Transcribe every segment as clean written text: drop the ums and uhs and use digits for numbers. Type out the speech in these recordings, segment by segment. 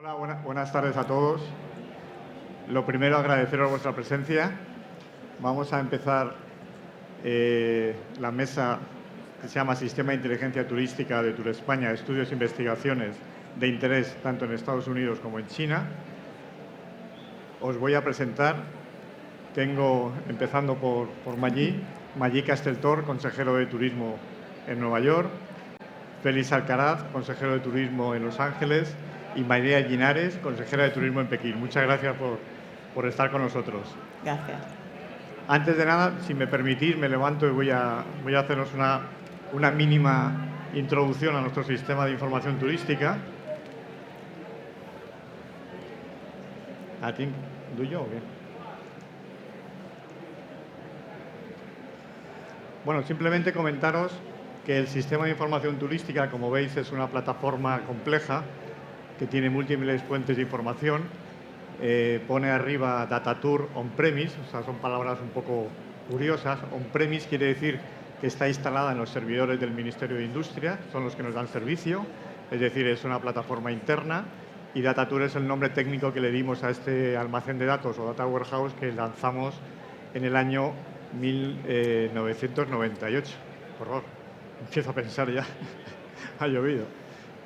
Hola, buenas tardes a todos. Lo primero, agradeceros vuestra presencia. Vamos a empezar la mesa que se llama Sistema de Inteligencia Turística de Turespaña, Estudios e Investigaciones de interés tanto en Estados Unidos como en China. Os voy a presentar, empezando por Magí Casteltor, consejero de Turismo en Nueva York, Félix Alcaraz, consejero de Turismo en Los Ángeles, y María Linares, consejera de Turismo en Pekín. Muchas gracias por estar con nosotros. Gracias. Antes de nada, si me permitís, me levanto y voy a haceros una mínima introducción a nuestro sistema de información turística. ¿A ti? ¿Do yo o qué? Bueno, simplemente comentaros que el sistema de información turística, como veis, es una plataforma compleja que tiene múltiples fuentes de información. Pone arriba Datatour on-premise, o sea, son palabras un poco curiosas. On-premise quiere decir que está instalada en los servidores del Ministerio de Industria, son los que nos dan servicio, es decir, es una plataforma interna, y Datatour es el nombre técnico que le dimos a este almacén de datos o data warehouse que lanzamos en el año 1998. Horror, empiezo a pensar ya, ha llovido.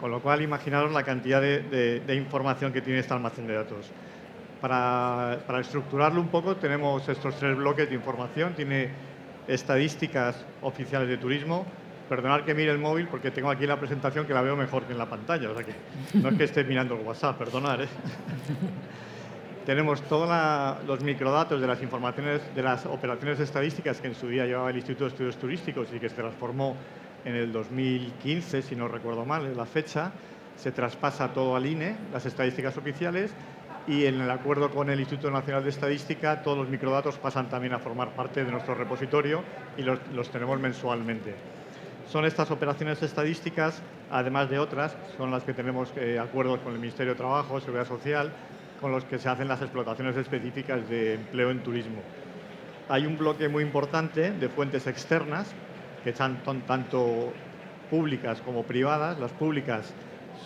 Con lo cual, imaginaros la cantidad de información que tiene este almacén de datos. Para estructurarlo un poco, tenemos estos tres bloques de información. Tiene estadísticas oficiales de turismo. Perdonad que mire el móvil porque tengo aquí la presentación que la veo mejor que en la pantalla. O sea que no es que esté mirando el WhatsApp, perdonad, ¿eh? Tenemos todos los microdatos de las informaciones, de las operaciones estadísticas que en su día llevaba el Instituto de Estudios Turísticos y que se transformó en el 2015, si no recuerdo mal, es la fecha. Se traspasa todo al INE, las estadísticas oficiales, y en el acuerdo con el Instituto Nacional de Estadística todos los microdatos pasan también a formar parte de nuestro repositorio y los tenemos mensualmente. Son estas operaciones estadísticas, además de otras, son las que tenemos acuerdos con el Ministerio de Trabajo, Seguridad Social, con los que se hacen las explotaciones específicas de empleo en turismo. Hay un bloque muy importante de fuentes externas, que son tanto públicas como privadas. Las públicas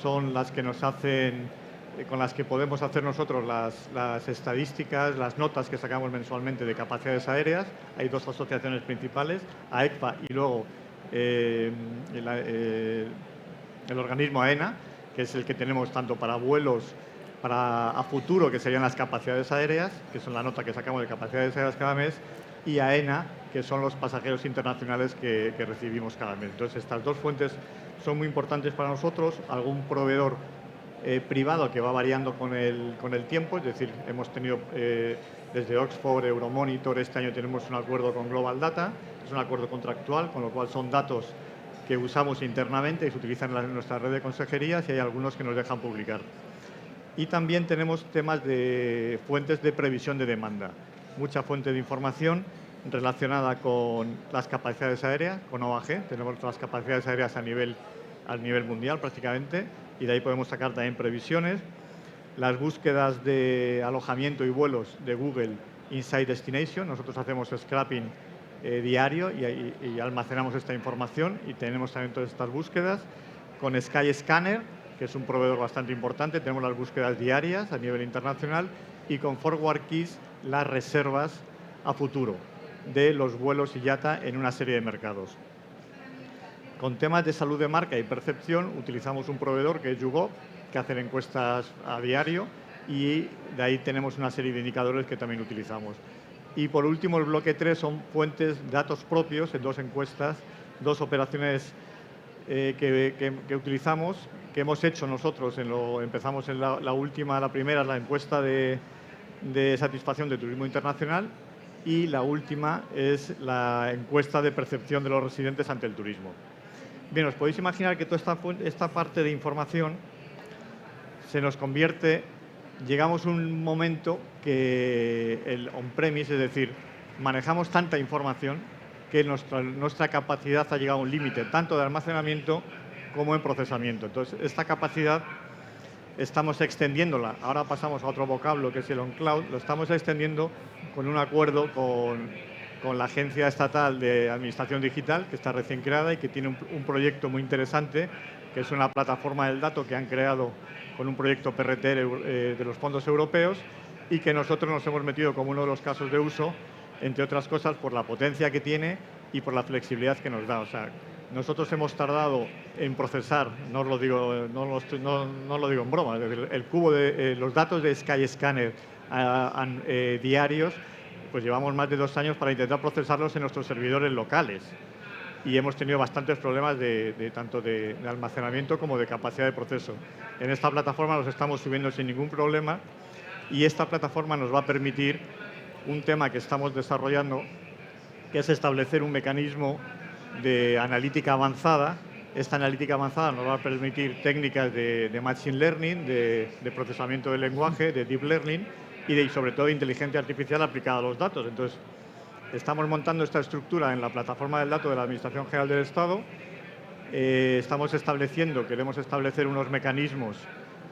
son las que nos hacen, con las que podemos hacer nosotros las estadísticas, las notas que sacamos mensualmente de capacidades aéreas. Hay dos asociaciones principales, AECPA y luego el organismo AENA, que es el que tenemos tanto para vuelos a futuro, que serían las capacidades aéreas, que son la nota que sacamos de capacidades aéreas cada mes, y AENA, que son los pasajeros internacionales que recibimos cada mes. Entonces, estas dos fuentes son muy importantes para nosotros. Algún proveedor privado que va variando con el tiempo, es decir, hemos tenido desde Oxford, Euromonitor, este año tenemos un acuerdo con Global Data, es un acuerdo contractual, con lo cual son datos que usamos internamente y se utilizan en nuestra red de consejerías, y hay algunos que nos dejan publicar. Y también tenemos temas de fuentes de previsión de demanda. Mucha fuente de información relacionada con las capacidades aéreas, con OAG. Tenemos las capacidades aéreas a nivel mundial prácticamente, y de ahí podemos sacar también previsiones. Las búsquedas de alojamiento y vuelos de Google Inside Destination. Nosotros hacemos scrapping diario y almacenamos esta información, y tenemos también todas estas búsquedas. Con Skyscanner, que es un proveedor bastante importante, tenemos las búsquedas diarias a nivel internacional, y con Forward Keys las reservas a futuro de los vuelos IATA en una serie de mercados. Con temas de salud de marca y percepción utilizamos un proveedor que es YouGov, que hacen encuestas a diario, y de ahí tenemos una serie de indicadores que también utilizamos. Y por último, el bloque 3 son fuentes, datos propios en dos encuestas, dos operaciones que utilizamos, que hemos hecho nosotros. Empezamos en la primera, la encuesta de satisfacción de turismo internacional, y la última es la encuesta de percepción de los residentes ante el turismo. Bien, os podéis imaginar que toda esta parte de información se nos convierte, llegamos a un momento que el on-premise, es decir, manejamos tanta información que nuestra capacidad ha llegado a un límite, tanto de almacenamiento como en procesamiento. Entonces, esta capacidad estamos extendiéndola. Ahora pasamos a otro vocablo, que es el on-cloud. Lo estamos extendiendo con un acuerdo con la Agencia Estatal de Administración Digital, que está recién creada y que tiene un proyecto muy interesante, que es una plataforma del dato que han creado con un proyecto PRT de los fondos europeos y que nosotros nos hemos metido como uno de los casos de uso, entre otras cosas por la potencia que tiene y por la flexibilidad que nos da. O sea, nosotros hemos tardado en procesar, no lo digo en broma, el cubo de los datos de Skyscanner diarios, pues llevamos más de 2 años para intentar procesarlos en nuestros servidores locales. Y hemos tenido bastantes problemas tanto de almacenamiento como de capacidad de proceso. En esta plataforma los estamos subiendo sin ningún problema y esta plataforma nos va a permitir un tema que estamos desarrollando, que es establecer un mecanismo de analítica avanzada. Esta analítica avanzada nos va a permitir técnicas de machine learning, de procesamiento del lenguaje, de deep learning y sobre todo de inteligencia artificial aplicada a los datos. Entonces, estamos montando esta estructura en la plataforma del dato de la Administración General del Estado. Queremos establecer unos mecanismos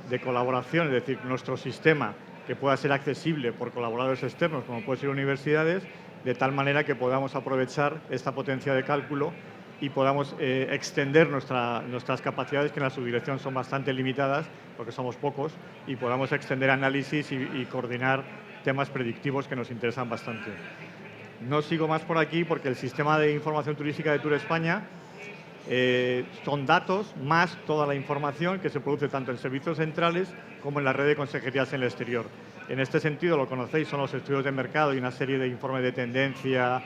de colaboración, es decir, nuestro sistema que pueda ser accesible por colaboradores externos, como pueden ser universidades, de tal manera que podamos aprovechar esta potencia de cálculo y podamos extender nuestras capacidades, que en la subdirección son bastante limitadas, porque somos pocos, y podamos extender análisis y coordinar temas predictivos que nos interesan bastante. No sigo más por aquí porque el sistema de información turística de Tour España son datos más toda la información que se produce tanto en servicios centrales como en la red de consejerías en el exterior. En este sentido, lo conocéis, son los estudios de mercado y una serie de informes de tendencia,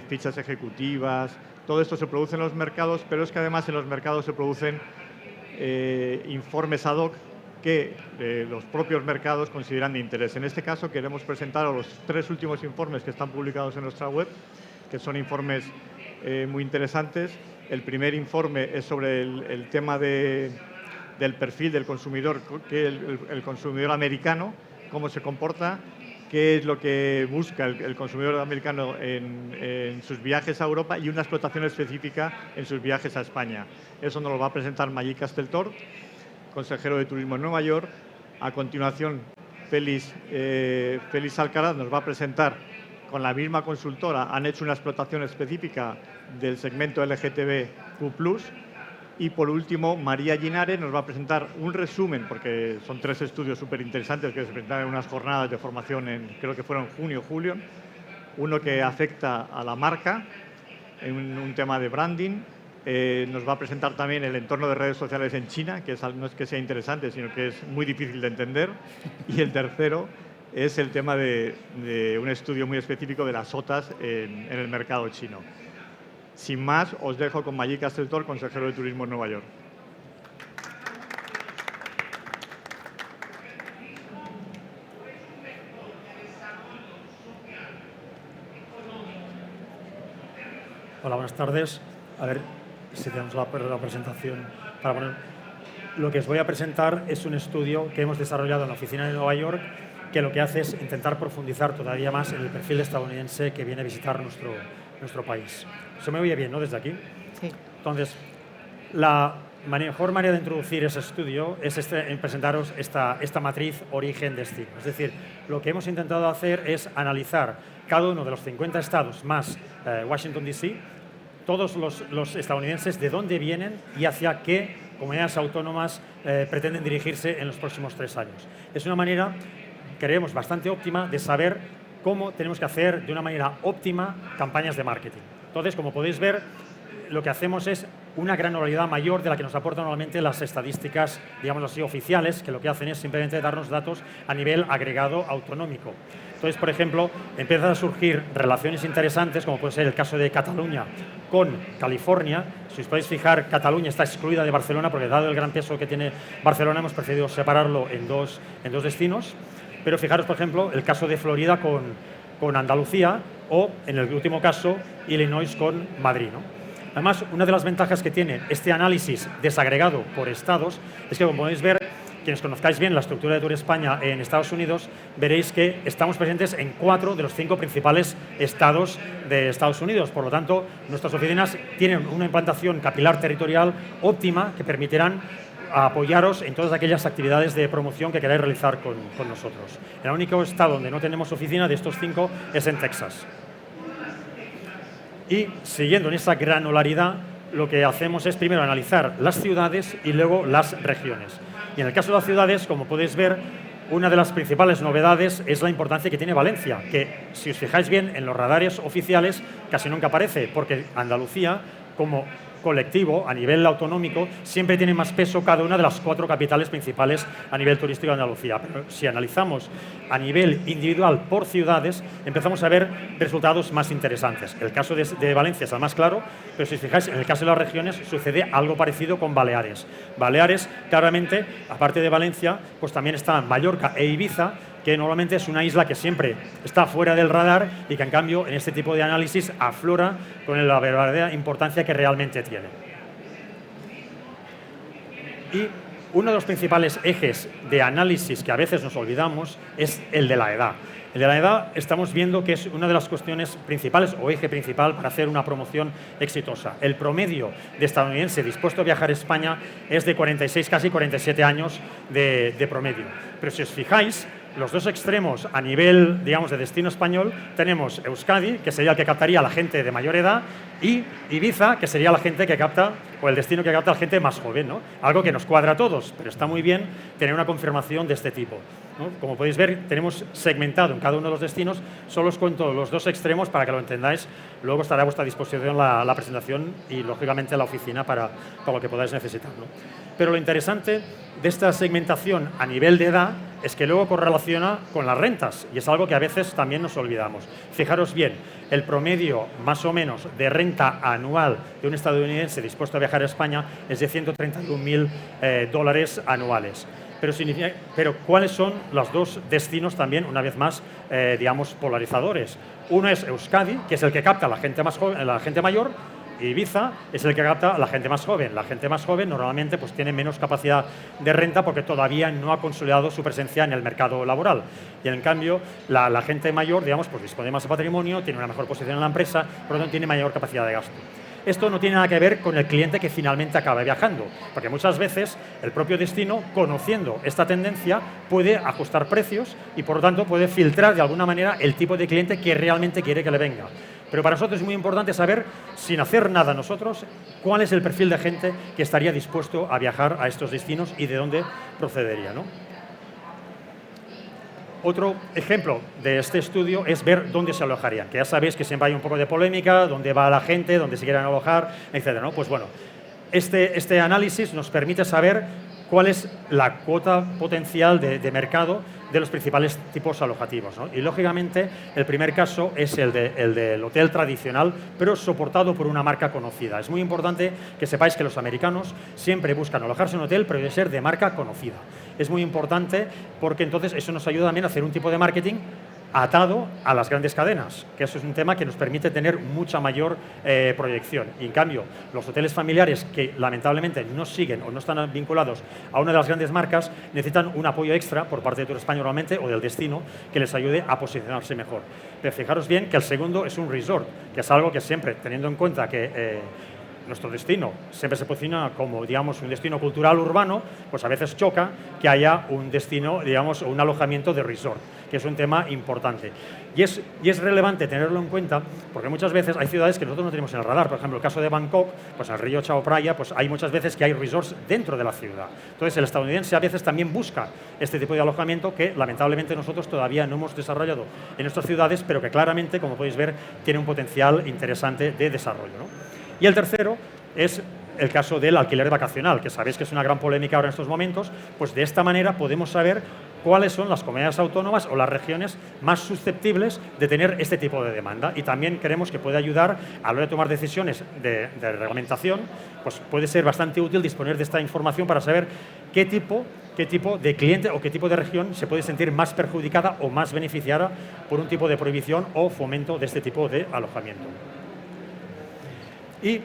fichas ejecutivas. Todo esto se produce en los mercados, pero es que además en los mercados se producen informes ad hoc que los propios mercados consideran de interés. En este caso queremos presentaros los 3 últimos informes que están publicados en nuestra web, que son informes muy interesantes. El primer informe es sobre el tema del perfil del consumidor, que el consumidor americano, cómo se comporta, qué es lo que busca el consumidor americano en sus viajes a Europa y una explotación específica en sus viajes a España. Eso nos lo va a presentar Magí Casteltort, consejero de Turismo en Nueva York. A continuación, Félix Alcaraz nos va a presentar, con la misma consultora, han hecho una explotación específica del segmento LGTBQ+. Y por último, María Linares nos va a presentar un resumen, porque son 3 estudios súper interesantes que se presentaron en unas jornadas de formación creo que fueron junio o julio. Uno que afecta a la marca, en un tema de branding. Nos va a presentar también el entorno de redes sociales en China, que no es que sea interesante, sino que es muy difícil de entender. Y el tercero es el tema de un estudio muy específico de las OTAs en el mercado chino. Sin más, os dejo con Magí Casteltort, consejero de Turismo en Nueva York. Hola, buenas tardes. A ver si tenemos la presentación para poner. Lo que os voy a presentar es un estudio que hemos desarrollado en la oficina de Nueva York, que lo que hace es intentar profundizar todavía más en el perfil estadounidense que viene a visitar nuestro país. Se me oye bien, ¿no?, desde aquí. Sí. Entonces, la mejor manera de introducir ese estudio es en presentaros esta matriz origen-destino. Es decir, lo que hemos intentado hacer es analizar cada uno de los 50 estados más Washington, D.C., todos los estadounidenses, de dónde vienen y hacia qué comunidades autónomas pretenden dirigirse en los próximos 3 años. Es una manera, creemos, bastante óptima de saber cómo tenemos que hacer de una manera óptima campañas de marketing. Entonces, como podéis ver, lo que hacemos es una granularidad mayor de la que nos aportan normalmente las estadísticas, digamos así, oficiales, que lo que hacen es simplemente darnos datos a nivel agregado autonómico. Entonces, por ejemplo, empiezan a surgir relaciones interesantes, como puede ser el caso de Cataluña con California. Si os podéis fijar, Cataluña está excluida de Barcelona porque, dado el gran peso que tiene Barcelona, hemos preferido separarlo en dos destinos. Pero fijaros, por ejemplo, el caso de Florida con Andalucía o, en el último caso, Illinois con Madrid, ¿no? Además, una de las ventajas que tiene este análisis desagregado por estados es que, como podéis ver, quienes conozcáis bien la estructura de Tour España en Estados Unidos, veréis que estamos presentes en 4 de los 5 principales estados de Estados Unidos. Por lo tanto, nuestras oficinas tienen una implantación capilar territorial óptima que permitirán apoyaros en todas aquellas actividades de promoción que queráis realizar con nosotros. El único estado donde no tenemos oficina de estos 5 es en Texas. Y siguiendo en esa granularidad, lo que hacemos es primero analizar las ciudades y luego las regiones. Y en el caso de las ciudades, como podéis ver, una de las principales novedades es la importancia que tiene Valencia, que si os fijáis bien en los radares oficiales casi nunca aparece, porque Andalucía, como colectivo, a nivel autonómico, siempre tiene más peso cada una de las 4 capitales principales a nivel turístico de Andalucía. Pero si analizamos a nivel individual por ciudades, empezamos a ver resultados más interesantes. El caso de Valencia es el más claro, pero si os fijáis, en el caso de las regiones sucede algo parecido con Baleares. Baleares, claramente, aparte de Valencia, pues también están Mallorca e Ibiza, que normalmente es una isla que siempre está fuera del radar y que en cambio en este tipo de análisis aflora con la verdadera importancia que realmente tiene. Y uno de los principales ejes de análisis que a veces nos olvidamos es el de la edad. El de la edad estamos viendo que es una de las cuestiones principales o eje principal para hacer una promoción exitosa. El promedio de estadounidense dispuesto a viajar a España es de 46, casi 47 años de promedio. Pero si os fijáis, los dos extremos a nivel, digamos, de destino español, tenemos Euskadi, que sería el que captaría a la gente de mayor edad, y Ibiza, que sería la gente que capta, o el destino que capta a la gente más joven, ¿no? Algo que nos cuadra a todos, pero está muy bien tener una confirmación de este tipo, ¿no? Como podéis ver, tenemos segmentado en cada uno de los destinos, solo os cuento los dos extremos para que lo entendáis, luego estará a vuestra disposición la presentación y, lógicamente, la oficina para lo que podáis necesitar, ¿no? Pero lo interesante de esta segmentación a nivel de edad es que luego correlaciona con las rentas, y es algo que a veces también nos olvidamos. Fijaros bien, el promedio más o menos de renta anual de un estadounidense dispuesto a viajar a España es de $131.000 anuales. Pero ¿cuáles son los dos destinos también, una vez más, digamos, polarizadores? Uno es Euskadi, que es el que capta a la gente más joven, la gente mayor, y Ibiza es el que capta a la gente más joven. La gente más joven normalmente pues, tiene menos capacidad de renta porque todavía no ha consolidado su presencia en el mercado laboral. Y en cambio, la gente mayor, digamos, pues dispone más de patrimonio, tiene una mejor posición en la empresa, por lo tanto tiene mayor capacidad de gasto. Esto no tiene nada que ver con el cliente que finalmente acaba viajando, porque muchas veces el propio destino, conociendo esta tendencia, puede ajustar precios y, por lo tanto, puede filtrar de alguna manera el tipo de cliente que realmente quiere que le venga. Pero para nosotros es muy importante saber, sin hacer nada nosotros, cuál es el perfil de gente que estaría dispuesto a viajar a estos destinos y de dónde procedería, ¿no? Otro ejemplo de este estudio es ver dónde se alojarían, que ya sabéis que siempre hay un poco de polémica, dónde va la gente, dónde se quieren alojar, etcétera, ¿no? Pues bueno, este análisis nos permite saber cuál es la cuota potencial de mercado de los principales tipos alojativos, ¿no? Y, lógicamente, el primer caso es el del hotel tradicional, pero soportado por una marca conocida. Es muy importante que sepáis que los americanos siempre buscan alojarse en un hotel, pero debe ser de marca conocida. Es muy importante porque entonces eso nos ayuda también a hacer un tipo de marketing atado a las grandes cadenas, que eso es un tema que nos permite tener mucha mayor proyección. Y en cambio, los hoteles familiares que lamentablemente no siguen o no están vinculados a una de las grandes marcas necesitan un apoyo extra por parte de Tour España normalmente o del destino que les ayude a posicionarse mejor. Pero fijaros bien que el segundo es un resort, que es algo que siempre, teniendo en cuenta que nuestro destino siempre se posiciona como, digamos, un destino cultural urbano, pues a veces choca que haya un destino, digamos, un alojamiento de resort, que es un tema importante. Y es relevante tenerlo en cuenta porque muchas veces hay ciudades que nosotros no tenemos en el radar. Por ejemplo, el caso de Bangkok, pues en el río Chao Phraya, pues hay muchas veces que hay resorts dentro de la ciudad. Entonces, el estadounidense a veces también busca este tipo de alojamiento que, lamentablemente, nosotros todavía no hemos desarrollado en nuestras ciudades, pero que claramente, como podéis ver, tiene un potencial interesante de desarrollo, ¿no? Y el tercero es el caso del alquiler vacacional, que sabéis que es una gran polémica ahora en estos momentos. Pues de esta manera podemos saber cuáles son las comunidades autónomas o las regiones más susceptibles de tener este tipo de demanda. Y también creemos que puede ayudar a la hora de tomar decisiones de reglamentación, pues puede ser bastante útil disponer de esta información para saber qué tipo de cliente o qué tipo de región se puede sentir más perjudicada o más beneficiada por un tipo de prohibición o fomento de este tipo de alojamiento. Y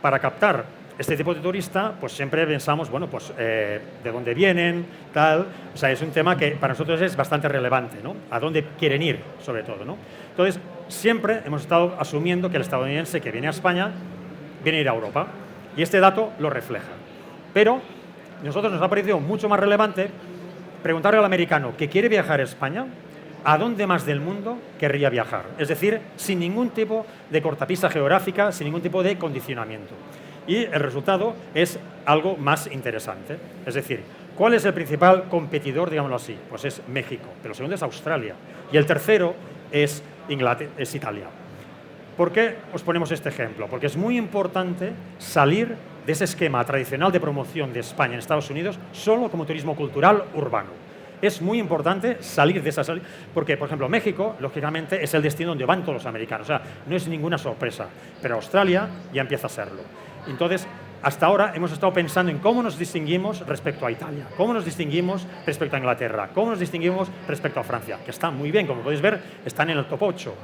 para captar este tipo de turista, pues siempre pensamos, bueno, pues de dónde vienen, tal. O sea, es un tema que para nosotros es bastante relevante, ¿no? A dónde quieren ir, sobre todo, ¿no? Entonces, siempre hemos estado asumiendo que el estadounidense que viene a España viene a ir a Europa. Y este dato lo refleja. Pero a nosotros nos ha parecido mucho más relevante preguntarle al americano que quiere viajar a España, ¿a dónde más del mundo querría viajar? Es decir, sin ningún tipo de cortapista geográfica, sin ningún tipo de condicionamiento. Y el resultado es algo más interesante. Es decir, ¿cuál es el principal competidor, digámoslo así? Pues es México, pero el segundo es Australia. Y el tercero es Italia. ¿Por qué os ponemos este ejemplo? Porque es muy importante salir de ese esquema tradicional de promoción de España en Estados Unidos solo como turismo cultural urbano. Es muy importante salir de esa salida, porque, por ejemplo, México, lógicamente, es el destino donde van todos los americanos. O sea, no es ninguna sorpresa, pero Australia ya empieza a serlo. Entonces, hasta ahora hemos estado pensando en cómo nos distinguimos respecto a Italia, cómo nos distinguimos respecto a Inglaterra, cómo nos distinguimos respecto a Francia, que están muy bien, como podéis ver, están en el top 8.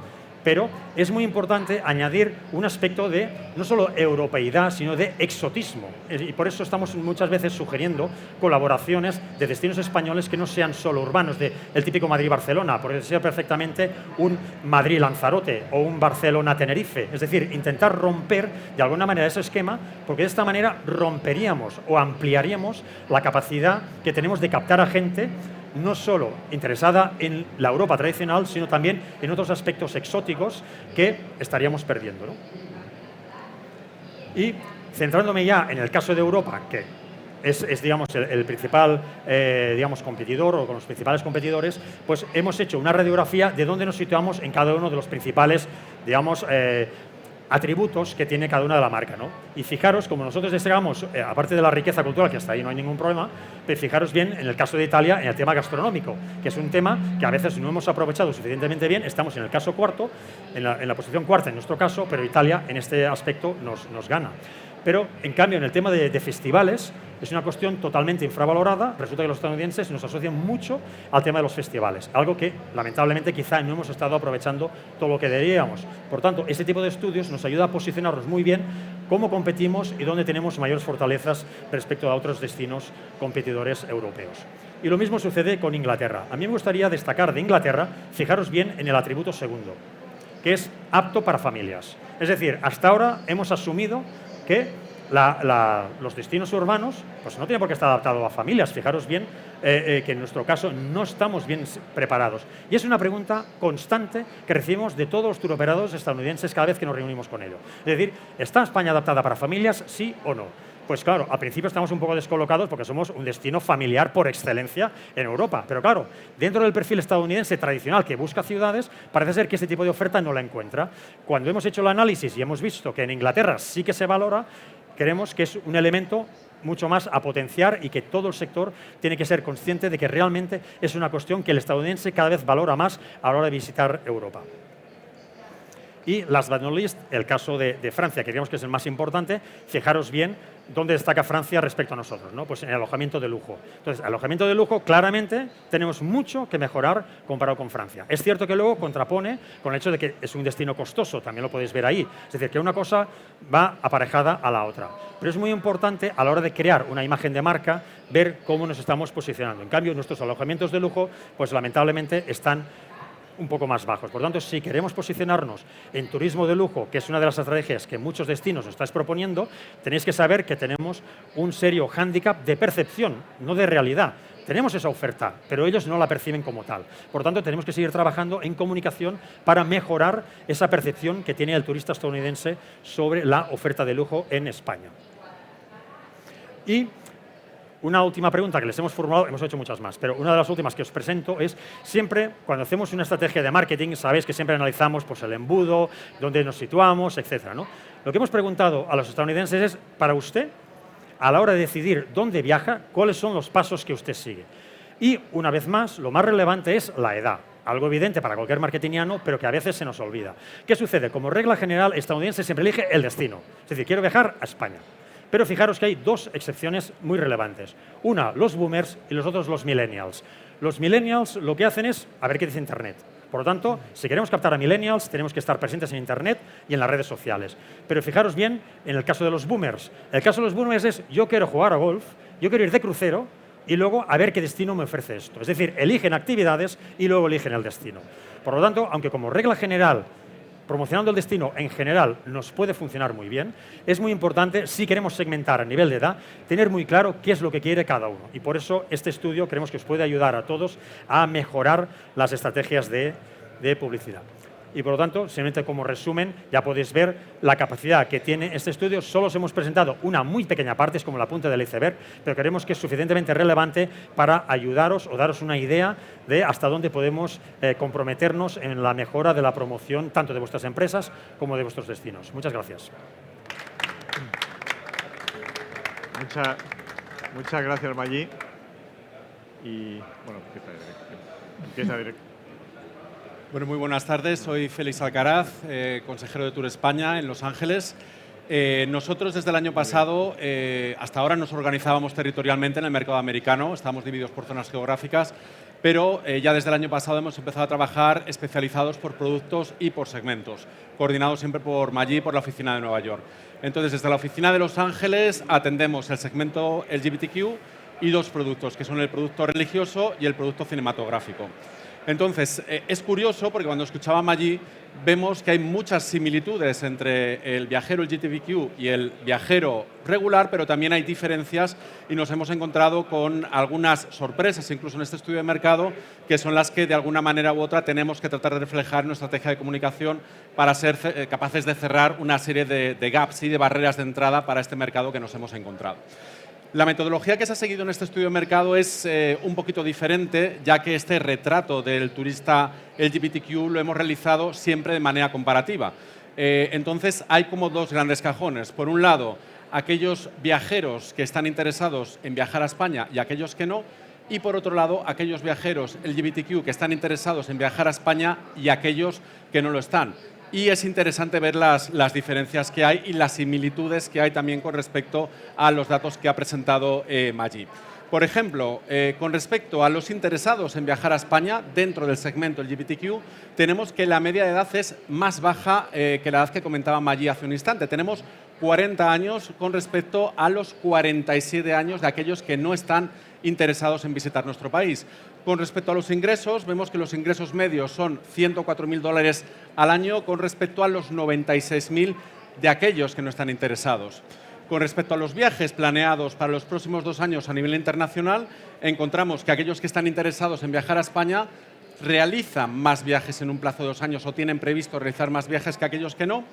Pero es muy importante añadir un aspecto de no solo europeidad, sino de exotismo. Y por eso estamos muchas veces sugiriendo colaboraciones de destinos españoles que no sean solo urbanos, el típico Madrid-Barcelona, porque sea perfectamente un Madrid-Lanzarote o un Barcelona-Tenerife. Es decir, intentar romper de alguna manera ese esquema, porque de esta manera romperíamos o ampliaríamos la capacidad que tenemos de captar a gente no solo interesada en la Europa tradicional, sino también en otros aspectos exóticos que estaríamos perdiendo, ¿no? Y centrándome ya en el caso de Europa, que es digamos, el principal digamos, competidor o con los principales competidores, pues hemos hecho una radiografía de dónde nos situamos en cada uno de los principales, digamos, atributos que tiene cada una de la marca, ¿no? Y fijaros, como nosotros destacamos, aparte de la riqueza cultural, que hasta ahí no hay ningún problema, pero fijaros bien en el caso de Italia, en el tema gastronómico, que es un tema que a veces no hemos aprovechado suficientemente bien. Estamos en el caso cuarto, en la posición cuarta en nuestro caso, pero Italia en este aspecto nos gana. Pero, en cambio, en el tema de festivales, es una cuestión totalmente infravalorada. Resulta que los estadounidenses nos asocian mucho al tema de los festivales, algo que, lamentablemente, quizá no hemos estado aprovechando todo lo que deberíamos. Por tanto, este tipo de estudios nos ayuda a posicionarnos muy bien cómo competimos y dónde tenemos mayores fortalezas respecto a otros destinos competidores europeos. Y lo mismo sucede con Inglaterra. A mí me gustaría destacar de Inglaterra, fijaros bien en el atributo segundo, que es apto para familias. Es decir, hasta ahora hemos asumido que los destinos urbanos pues no tienen por qué estar adaptados a familias. Fijaros bien que en nuestro caso no estamos bien preparados. Y es una pregunta constante que recibimos de todos los turoperadores estadounidenses cada vez que nos reunimos con ellos. Es decir, ¿está España adaptada para familias, sí o no? Pues claro, al principio estamos un poco descolocados porque somos un destino familiar por excelencia en Europa. Pero claro, dentro del perfil estadounidense tradicional que busca ciudades, parece ser que este tipo de oferta no la encuentra. Cuando hemos hecho el análisis y hemos visto que en Inglaterra sí que se valora, creemos que es un elemento mucho más a potenciar y que todo el sector tiene que ser consciente de que realmente es una cuestión que el estadounidense cada vez valora más a la hora de visitar Europa. Y last but not least, el caso de Francia, que creemos que es el más importante. Fijaros bien dónde destaca Francia respecto a nosotros, ¿no? Pues en el alojamiento de lujo. Entonces, alojamiento de lujo, claramente, tenemos mucho que mejorar comparado con Francia. Es cierto que luego contrapone con el hecho de que es un destino costoso, también lo podéis ver ahí. Es decir, que una cosa va aparejada a la otra. Pero es muy importante a la hora de crear una imagen de marca, ver cómo nos estamos posicionando. En cambio, nuestros alojamientos de lujo, pues lamentablemente están un poco más bajos. Por tanto, si queremos posicionarnos en turismo de lujo, que es una de las estrategias que muchos destinos os estáis proponiendo, tenéis que saber que tenemos un serio hándicap de percepción, no de realidad. Tenemos esa oferta, pero ellos no la perciben como tal. Por tanto, tenemos que seguir trabajando en comunicación para mejorar esa percepción que tiene el turista estadounidense sobre la oferta de lujo en España. Y una última pregunta que les hemos formulado, hemos hecho muchas más, pero una de las últimas que os presento es, siempre cuando hacemos una estrategia de marketing, sabéis que siempre analizamos pues, el embudo, dónde nos situamos, etcétera, ¿no? Lo que hemos preguntado a los estadounidenses es, para usted, a la hora de decidir dónde viaja, cuáles son los pasos que usted sigue. Y, una vez más, lo más relevante es la edad. Algo evidente para cualquier marketingiano, pero que a veces se nos olvida. ¿Qué sucede? Como regla general, el estadounidense siempre elige el destino. Es decir, quiero viajar a España. Pero fijaros que hay dos excepciones muy relevantes. Una, los boomers, y los otros, los millennials. Los millennials lo que hacen es a ver qué dice Internet. Por lo tanto, si queremos captar a millennials, tenemos que estar presentes en Internet y en las redes sociales. Pero fijaros bien en el caso de los boomers. El caso de los boomers es, yo quiero jugar a golf, yo quiero ir de crucero, y luego a ver qué destino me ofrece esto. Es decir, eligen actividades y luego eligen el destino. Por lo tanto, aunque como regla general promocionando el destino en general nos puede funcionar muy bien, es muy importante, si queremos segmentar a nivel de edad, tener muy claro qué es lo que quiere cada uno. Y por eso este estudio creemos que os puede ayudar a todos a mejorar las estrategias de publicidad. y por lo tanto, simplemente como resumen, ya podéis ver la capacidad que tiene este estudio. Solo os hemos presentado una muy pequeña parte, es como la punta del iceberg, pero creemos que es suficientemente relevante para ayudaros o daros una idea de hasta dónde podemos comprometernos en la mejora de la promoción tanto de vuestras empresas como de vuestros destinos. Muchas gracias. Muchas gracias, Magí. Y bueno, empieza directo. Bueno, muy buenas tardes. Soy Félix Alcaraz, consejero de Tour España en Los Ángeles. Nosotros desde el año pasado, hasta ahora nos organizábamos territorialmente en el mercado americano, estamos divididos por zonas geográficas, pero ya desde el año pasado hemos empezado a trabajar especializados por productos y por segmentos, coordinados siempre por Magí, por la oficina de Nueva York. Entonces, desde la oficina de Los Ángeles atendemos el segmento LGBTQ y dos productos, que son el producto religioso y el producto cinematográfico. Entonces, es curioso porque cuando escuchaba a Magí vemos que hay muchas similitudes entre el viajero LGBTQ y el viajero regular, pero también hay diferencias y nos hemos encontrado con algunas sorpresas, incluso en este estudio de mercado, que son las que de alguna manera u otra tenemos que tratar de reflejar en nuestra estrategia de comunicación para ser capaces de cerrar una serie de gaps y de barreras de entrada para este mercado que nos hemos encontrado. La metodología que se ha seguido en este estudio de mercado es un poquito diferente, ya que este retrato del turista LGBTQ lo hemos realizado siempre de manera comparativa. Entonces, hay como dos grandes cajones. Por un lado, aquellos viajeros que están interesados en viajar a España y aquellos que no. Y por otro lado, aquellos viajeros LGBTQ que están interesados en viajar a España y aquellos que no lo están. Y es interesante ver las diferencias que hay y las similitudes que hay también con respecto a los datos que ha presentado Magí. Por ejemplo, con respecto a los interesados en viajar a España, dentro del segmento LGBTQ, tenemos que la media de edad es más baja que la edad que comentaba Magí hace un instante. Tenemos 40 años con respecto a los 47 años de aquellos que no están interesados en visitar nuestro país. Con respecto a los ingresos, vemos que los ingresos medios son $104.000 al año con respecto a los 96.000 de aquellos que no están interesados. Con respecto a los viajes planeados para los próximos 2 años a nivel internacional, encontramos que aquellos que están interesados en viajar a España realizan más viajes en un plazo de 2 años o tienen previsto realizar más viajes que aquellos que no.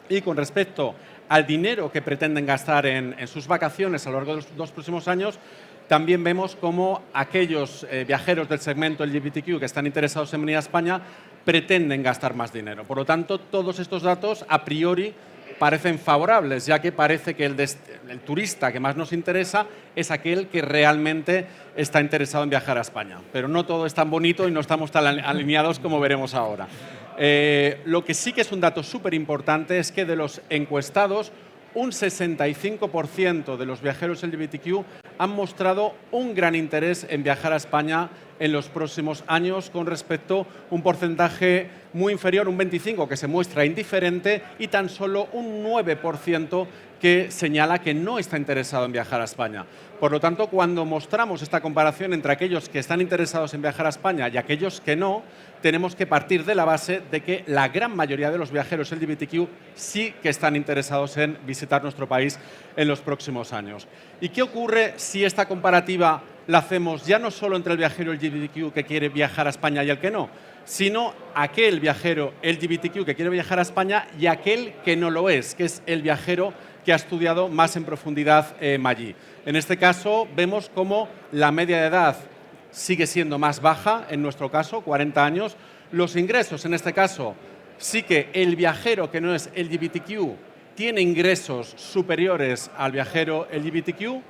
Y con respecto al dinero que pretenden gastar en sus vacaciones a lo largo de los 2 próximos años, también vemos cómo aquellos viajeros del segmento LGBTQ que están interesados en venir a España pretenden gastar más dinero. Por lo tanto, todos estos datos a priori parecen favorables, ya que parece que el turista que más nos interesa es aquel que realmente está interesado en viajar a España. Pero no todo es tan bonito y no estamos tan alineados como veremos ahora. Lo que sí que es un dato súper importante es que de los encuestados, un 65% de los viajeros LGBTQ han mostrado un gran interés en viajar a España en los próximos años con respecto a un porcentaje muy inferior, un 25% que se muestra indiferente y tan solo un 9% que señala que no está interesado en viajar a España. Por lo tanto, cuando mostramos esta comparación entre aquellos que están interesados en viajar a España y aquellos que no, tenemos que partir de la base de que la gran mayoría de los viajeros LGBTQ sí que están interesados en visitar nuestro país en los próximos años. ¿Y qué ocurre si esta comparativa la hacemos ya no solo entre el viajero LGBTQ que quiere viajar a España y el que no, sino aquel viajero LGBTQ que quiere viajar a España y aquel que no lo es, que es el viajero que ha estudiado más en profundidad Magí? En este caso vemos cómo la media de edad sigue siendo más baja, en nuestro caso, 40 años. Los ingresos, en este caso, sí que el viajero que no es LGBTQ tiene ingresos superiores al viajero LGBTQ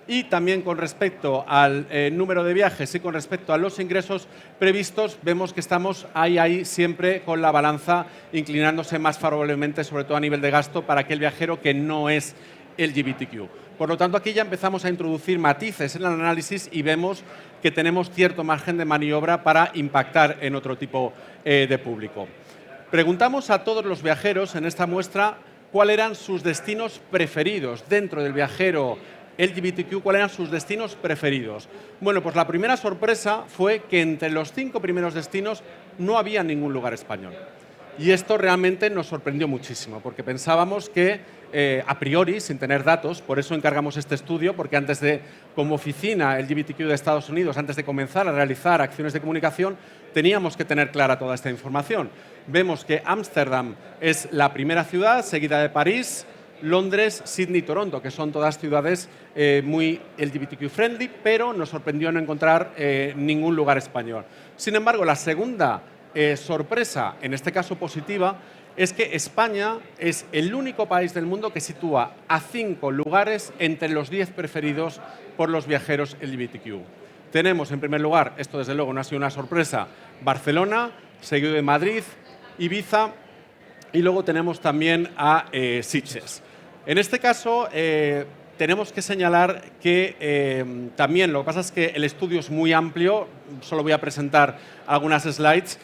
y también con respecto al número de viajes y con respecto a los ingresos previstos, vemos que estamos ahí siempre con la balanza inclinándose más favorablemente, sobre todo a nivel de gasto, para aquel viajero que no es LGBTQ. Por lo tanto, aquí ya empezamos a introducir matices en el análisis y vemos que tenemos cierto margen de maniobra para impactar en otro tipo de público. Preguntamos a todos los viajeros en esta muestra cuáles eran sus destinos preferidos dentro del viajero LGBTQ, cuáles eran sus destinos preferidos. Bueno, pues la primera sorpresa fue que entre los 5 primeros destinos no había ningún lugar español. Y esto realmente nos sorprendió muchísimo, porque pensábamos que, a priori, sin tener datos, por eso encargamos este estudio, porque antes de, como oficina LGBTQ de Estados Unidos, antes de comenzar a realizar acciones de comunicación, teníamos que tener clara toda esta información. Vemos que Ámsterdam es la primera ciudad, seguida de París, Londres, Sydney y Toronto, que son todas ciudades muy LGBTQ friendly, pero nos sorprendió no encontrar ningún lugar español. Sin embargo, la segunda sorpresa, en este caso positiva, es que España es el único país del mundo que sitúa a 5 lugares entre los 10 preferidos por los viajeros LGBTQ. Tenemos, en primer lugar, esto desde luego no ha sido una sorpresa, Barcelona, seguido de Madrid, Ibiza, y luego tenemos también a Sitges. En este caso, tenemos que señalar que también, lo que pasa es que el estudio es muy amplio, solo voy a presentar algunas slides.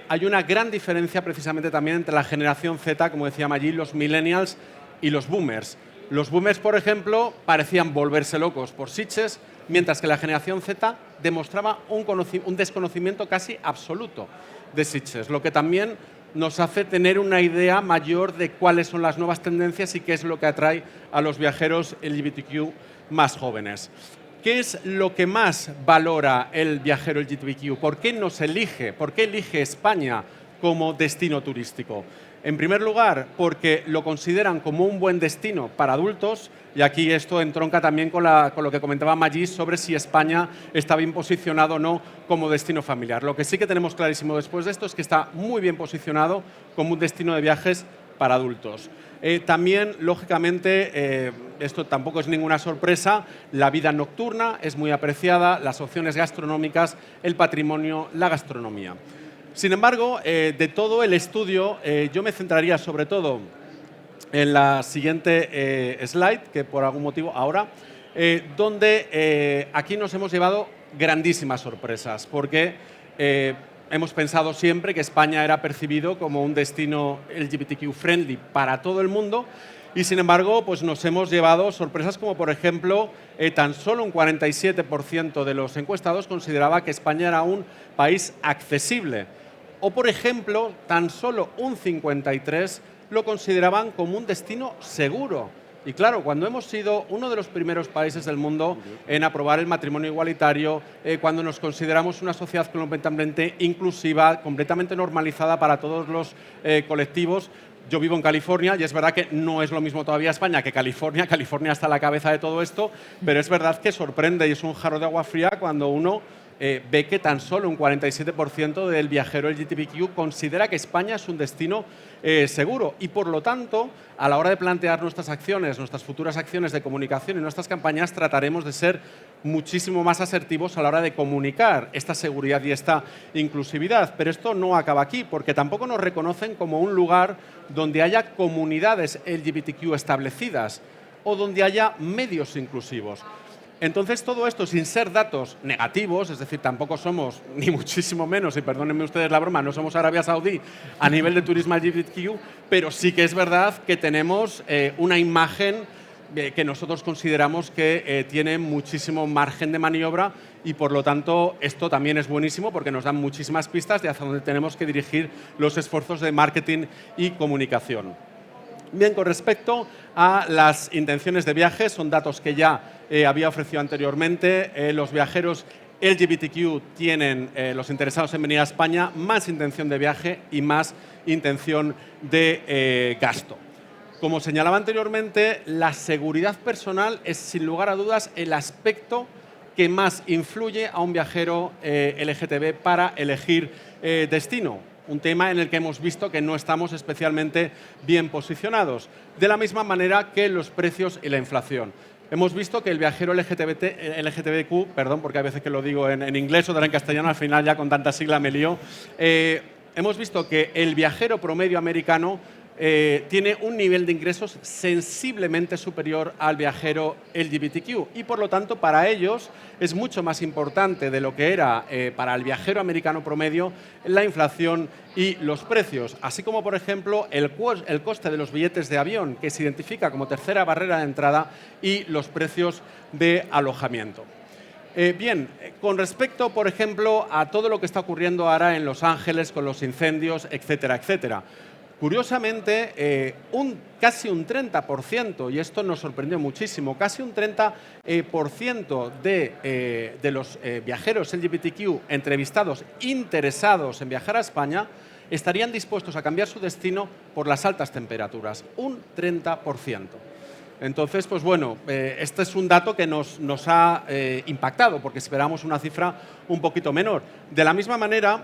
Hay una gran diferencia precisamente también entre la generación Z, como decía Magí, los millennials y los boomers. Los boomers, por ejemplo, parecían volverse locos por Sitges, mientras que la generación Z demostraba un desconocimiento casi absoluto de Sitges, lo que también nos hace tener una idea mayor de cuáles son las nuevas tendencias y qué es lo que atrae a los viajeros LGBTQ más jóvenes. ¿Qué es lo que más valora el viajero LGBTQ? ¿Por qué nos elige? ¿Por qué elige España como destino turístico? En primer lugar, porque lo consideran como un buen destino para adultos, y aquí esto entronca también con lo que comentaba Magí sobre si España está bien posicionado o no como destino familiar. Lo que sí que tenemos clarísimo después de esto es que está muy bien posicionado como un destino de viajes para adultos. También, lógicamente, esto tampoco es ninguna sorpresa, la vida nocturna es muy apreciada, las opciones gastronómicas, el patrimonio, la gastronomía. Sin embargo, de todo el estudio, yo me centraría sobre todo en la siguiente slide, que por algún motivo ahora, donde aquí nos hemos llevado grandísimas sorpresas, porque hemos pensado siempre que España era percibido como un destino LGBTQ friendly para todo el mundo, y sin embargo pues nos hemos llevado sorpresas como, por ejemplo, tan solo un 47% de los encuestados consideraba que España era un país accesible. O, por ejemplo, tan solo un 53% lo consideraban como un destino seguro. Y claro, cuando hemos sido uno de los primeros países del mundo en aprobar el matrimonio igualitario, cuando nos consideramos una sociedad completamente inclusiva, completamente normalizada para todos los colectivos. Yo vivo en California y es verdad que no es lo mismo todavía España que California. California está a la cabeza de todo esto, pero es verdad que sorprende y es un jarro de agua fría cuando uno ve que tan solo un 47% del viajero LGBTQ considera que España es un destino seguro. Y por lo tanto, a la hora de plantear nuestras acciones, nuestras futuras acciones de comunicación y nuestras campañas, trataremos de ser muchísimo más asertivos a la hora de comunicar esta seguridad y esta inclusividad. Pero esto no acaba aquí, porque tampoco nos reconocen como un lugar donde haya comunidades LGBTQ establecidas o donde haya medios inclusivos. Entonces, todo esto, sin ser datos negativos, es decir, tampoco somos, ni muchísimo menos, y perdónenme ustedes la broma, no somos Arabia Saudí a nivel de turismo LGBTQ, pero sí que es verdad que tenemos una imagen que nosotros consideramos que tiene muchísimo margen de maniobra y, por lo tanto, esto también es buenísimo porque nos dan muchísimas pistas de hacia dónde tenemos que dirigir los esfuerzos de marketing y comunicación. Bien, con respecto a las intenciones de viaje, son datos que ya había ofrecido anteriormente. Los viajeros LGBTQ tienen, los interesados en venir a España, más intención de viaje y más intención de gasto. Como señalaba anteriormente, la seguridad personal es, sin lugar a dudas, el aspecto que más influye a un viajero LGTB para elegir destino. Un tema en el que hemos visto que no estamos especialmente bien posicionados, de la misma manera que los precios y la inflación. Hemos visto que el viajero LGTBQ, perdón, porque a veces que lo digo en inglés o en castellano, al final ya con tanta sigla me lío, hemos visto que el viajero promedio americano tiene un nivel de ingresos sensiblemente superior al viajero LGBTQ y, por lo tanto, para ellos es mucho más importante de lo que era para el viajero americano promedio la inflación y los precios, así como, por ejemplo, el coste de los billetes de avión, que se identifica como tercera barrera de entrada, y los precios de alojamiento. Bien, con respecto, por ejemplo, a todo lo que está ocurriendo ahora en Los Ángeles con los incendios, etcétera, etcétera. Curiosamente, casi un 30%, y esto nos sorprendió muchísimo, casi un 30% de los viajeros LGBTQ entrevistados interesados en viajar a España estarían dispuestos a cambiar su destino por las altas temperaturas. Un 30%. Entonces, pues bueno, este es un dato que nos ha impactado, porque esperamos una cifra un poquito menor. De la misma manera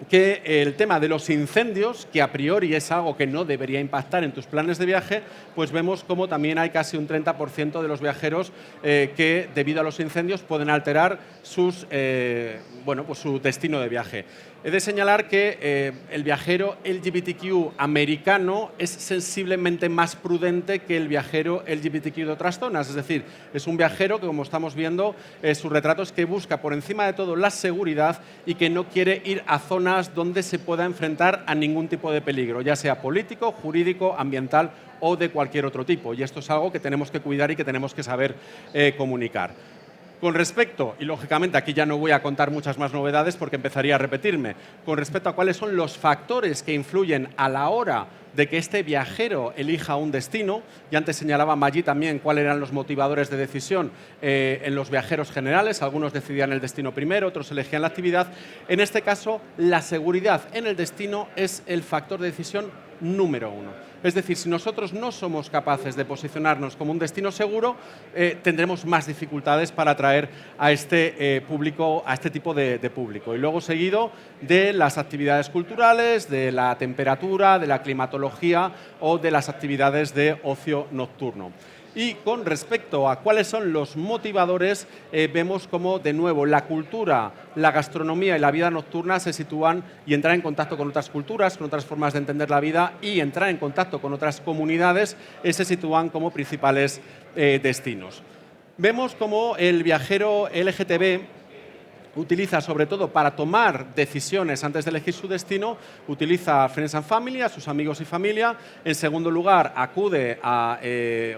que el tema de los incendios, que a priori es algo que no debería impactar en tus planes de viaje, pues vemos como también hay casi un 30% de los viajeros que, debido a los incendios, pueden alterar sus, pues su destino de viaje. He de señalar que el viajero LGBTQ americano es sensiblemente más prudente que el viajero LGBTQ de otras zonas. Es decir, es un viajero que, como estamos viendo, su retrato es que busca por encima de todo la seguridad y que no quiere ir a zonas donde se pueda enfrentar a ningún tipo de peligro, ya sea político, jurídico, ambiental o de cualquier otro tipo. Y esto es algo que tenemos que cuidar y que tenemos que saber comunicar. Con respecto, y lógicamente aquí ya no voy a contar muchas más novedades porque empezaría a repetirme, con respecto a cuáles son los factores que influyen a la hora de que este viajero elija un destino, y antes señalaba Magí también cuáles eran los motivadores de decisión en los viajeros generales, algunos decidían el destino primero, otros elegían la actividad. En este caso, la seguridad en el destino es el factor de decisión número uno. Es decir, si nosotros no somos capaces de posicionarnos como un destino seguro, tendremos más dificultades para atraer a este público, a este tipo de público. Y luego seguido de las actividades culturales, de la temperatura, de la climatología o de las actividades de ocio nocturno. Y con respecto a cuáles son los motivadores, vemos como, de nuevo, la cultura, la gastronomía y la vida nocturna se sitúan, y entrar en contacto con otras culturas, con otras formas de entender la vida y entrar en contacto con otras comunidades, se sitúan como principales destinos. Vemos como el viajero LGTB utiliza, sobre todo para tomar decisiones antes de elegir su destino, utiliza Friends and Family, a sus amigos y familia. En segundo lugar, acude a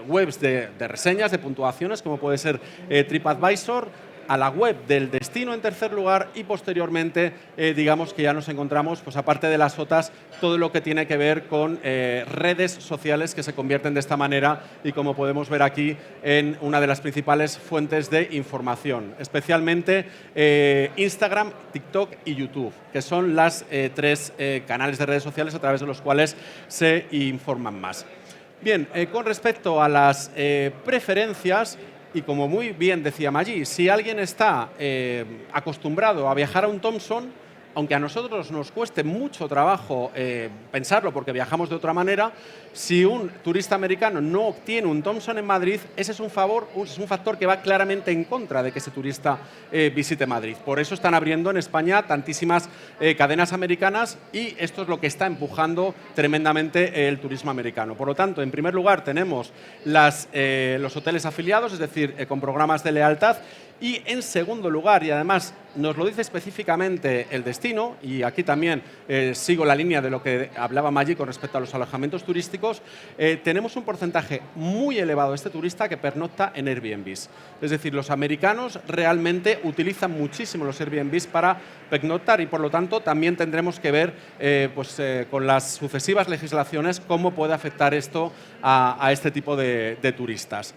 webs de reseñas, de puntuaciones, como puede ser TripAdvisor, a la web del destino en tercer lugar, y posteriormente digamos que ya nos encontramos, pues aparte de las OTAs, todo lo que tiene que ver con redes sociales que se convierten de esta manera, y como podemos ver aquí, en una de las principales fuentes de información, especialmente Instagram, TikTok y YouTube, que son las tres canales de redes sociales a través de los cuales se informan más. Bien, con respecto a las preferencias, y como muy bien decía Magí, si alguien está acostumbrado a viajar a un Thomson, aunque a nosotros nos cueste mucho trabajo pensarlo porque viajamos de otra manera, si un turista americano no obtiene un Thomson en Madrid, ese es un factor que va claramente en contra de que ese turista visite Madrid. Por eso están abriendo en España tantísimas cadenas americanas, y esto es lo que está empujando tremendamente el turismo americano. Por lo tanto, en primer lugar tenemos los hoteles afiliados, es decir, con programas de lealtad. Y en segundo lugar, y además nos lo dice específicamente el destino, y aquí también sigo la línea de lo que hablaba Magí con respecto a los alojamientos turísticos, tenemos un porcentaje muy elevado de este turista que pernocta en Airbnbs. Es decir, los americanos realmente utilizan muchísimo los Airbnbs para pernoctar, y por lo tanto también tendremos que ver con las sucesivas legislaciones cómo puede afectar esto a este tipo de turistas.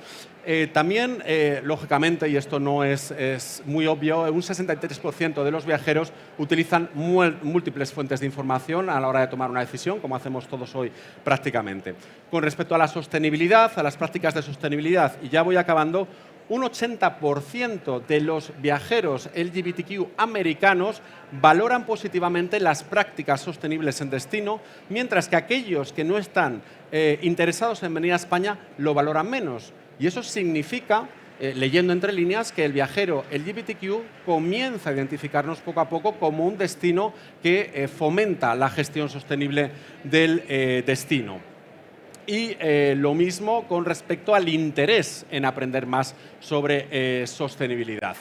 También, lógicamente, y esto no es muy obvio, un 63% de los viajeros utilizan múltiples fuentes de información a la hora de tomar una decisión, como hacemos todos hoy prácticamente. Con respecto a la sostenibilidad, a las prácticas de sostenibilidad, y ya voy acabando, un 80% de los viajeros LGBTQ americanos valoran positivamente las prácticas sostenibles en destino, mientras que aquellos que no están interesados en venir a España lo valoran menos. Y eso significa, leyendo entre líneas, que el viajero LGBTQ comienza a identificarnos poco a poco como un destino que fomenta la gestión sostenible del destino. Y lo mismo con respecto al interés en aprender más sobre sostenibilidad.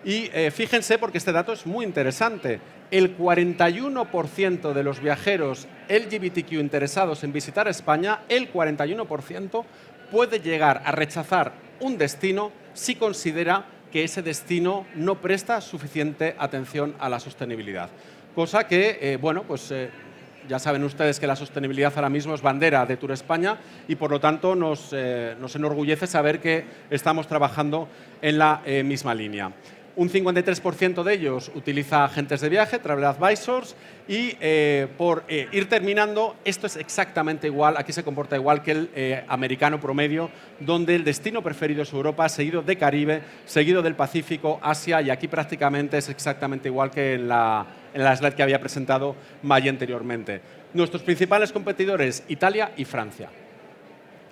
Y fíjense, porque este dato es muy interesante, el 41% de los viajeros LGBTQ interesados en visitar España, el 41% puede llegar a rechazar un destino si considera que ese destino no presta suficiente atención a la sostenibilidad. Cosa que, ya saben ustedes que la sostenibilidad ahora mismo es bandera de Tour España y por lo tanto nos enorgullece saber que estamos trabajando en la misma línea. Un 53% de ellos utiliza agentes de viaje, travel advisors, y por ir terminando, esto es exactamente igual, aquí se comporta igual que el americano promedio, donde el destino preferido es Europa, seguido de Caribe, seguido del Pacífico, Asia, y aquí prácticamente es exactamente igual que en la slide que había presentado Maggie anteriormente. Nuestros principales competidores, Italia y Francia.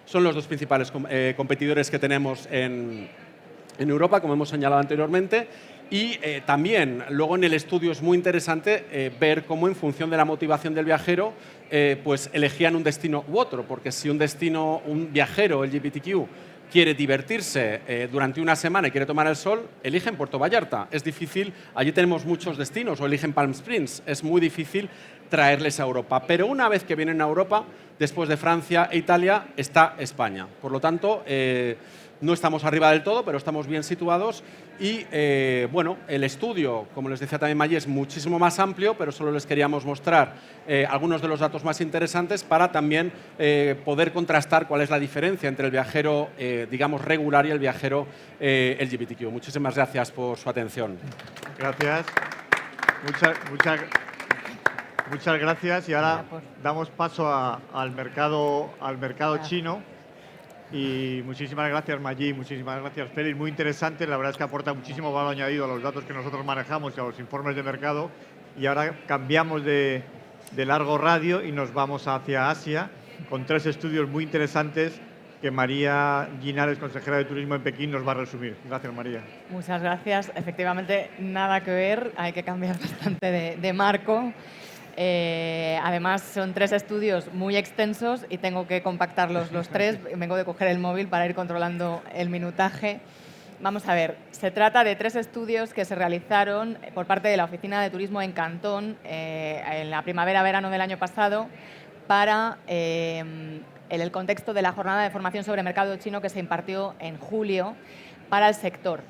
Son los dos principales competidores que tenemos en Europa, como hemos señalado anteriormente, y también luego en el estudio es muy interesante ver cómo en función de la motivación del viajero pues elegían un destino u otro, porque si un viajero LGBTQ quiere divertirse durante una semana y quiere tomar el sol, eligen Puerto Vallarta. Es difícil, allí tenemos muchos destinos, o eligen Palm Springs, es muy difícil traerles a Europa. Pero una vez que vienen a Europa, después de Francia e Italia, está España. Por lo tanto, no estamos arriba del todo, pero estamos bien situados y, el estudio, como les decía también Maggie, es muchísimo más amplio, pero solo les queríamos mostrar algunos de los datos más interesantes para también poder contrastar cuál es la diferencia entre el viajero, digamos, regular y el viajero LGBTQ. Muchísimas gracias por su atención. Gracias. Muchas gracias y ahora damos paso al mercado chino. Y muchísimas gracias, Maggie, muchísimas gracias, Félix. Muy interesante, la verdad es que aporta muchísimo valor añadido a los datos que nosotros manejamos y a los informes de mercado. Y ahora cambiamos de largo radio y nos vamos hacia Asia con 3 estudios muy interesantes que María Guinares, consejera de Turismo en Pekín, nos va a resumir. Gracias, María. Muchas gracias. Efectivamente, nada que ver, hay que cambiar bastante de marco. Además, son 3 estudios muy extensos y tengo que compactarlos los 3. Vengo de coger el móvil para ir controlando el minutaje. Vamos a ver, se trata de 3 estudios que se realizaron por parte de la Oficina de Turismo en Cantón en la primavera-verano del año pasado para en el contexto de la jornada de formación sobre mercado chino que se impartió en julio para el sector.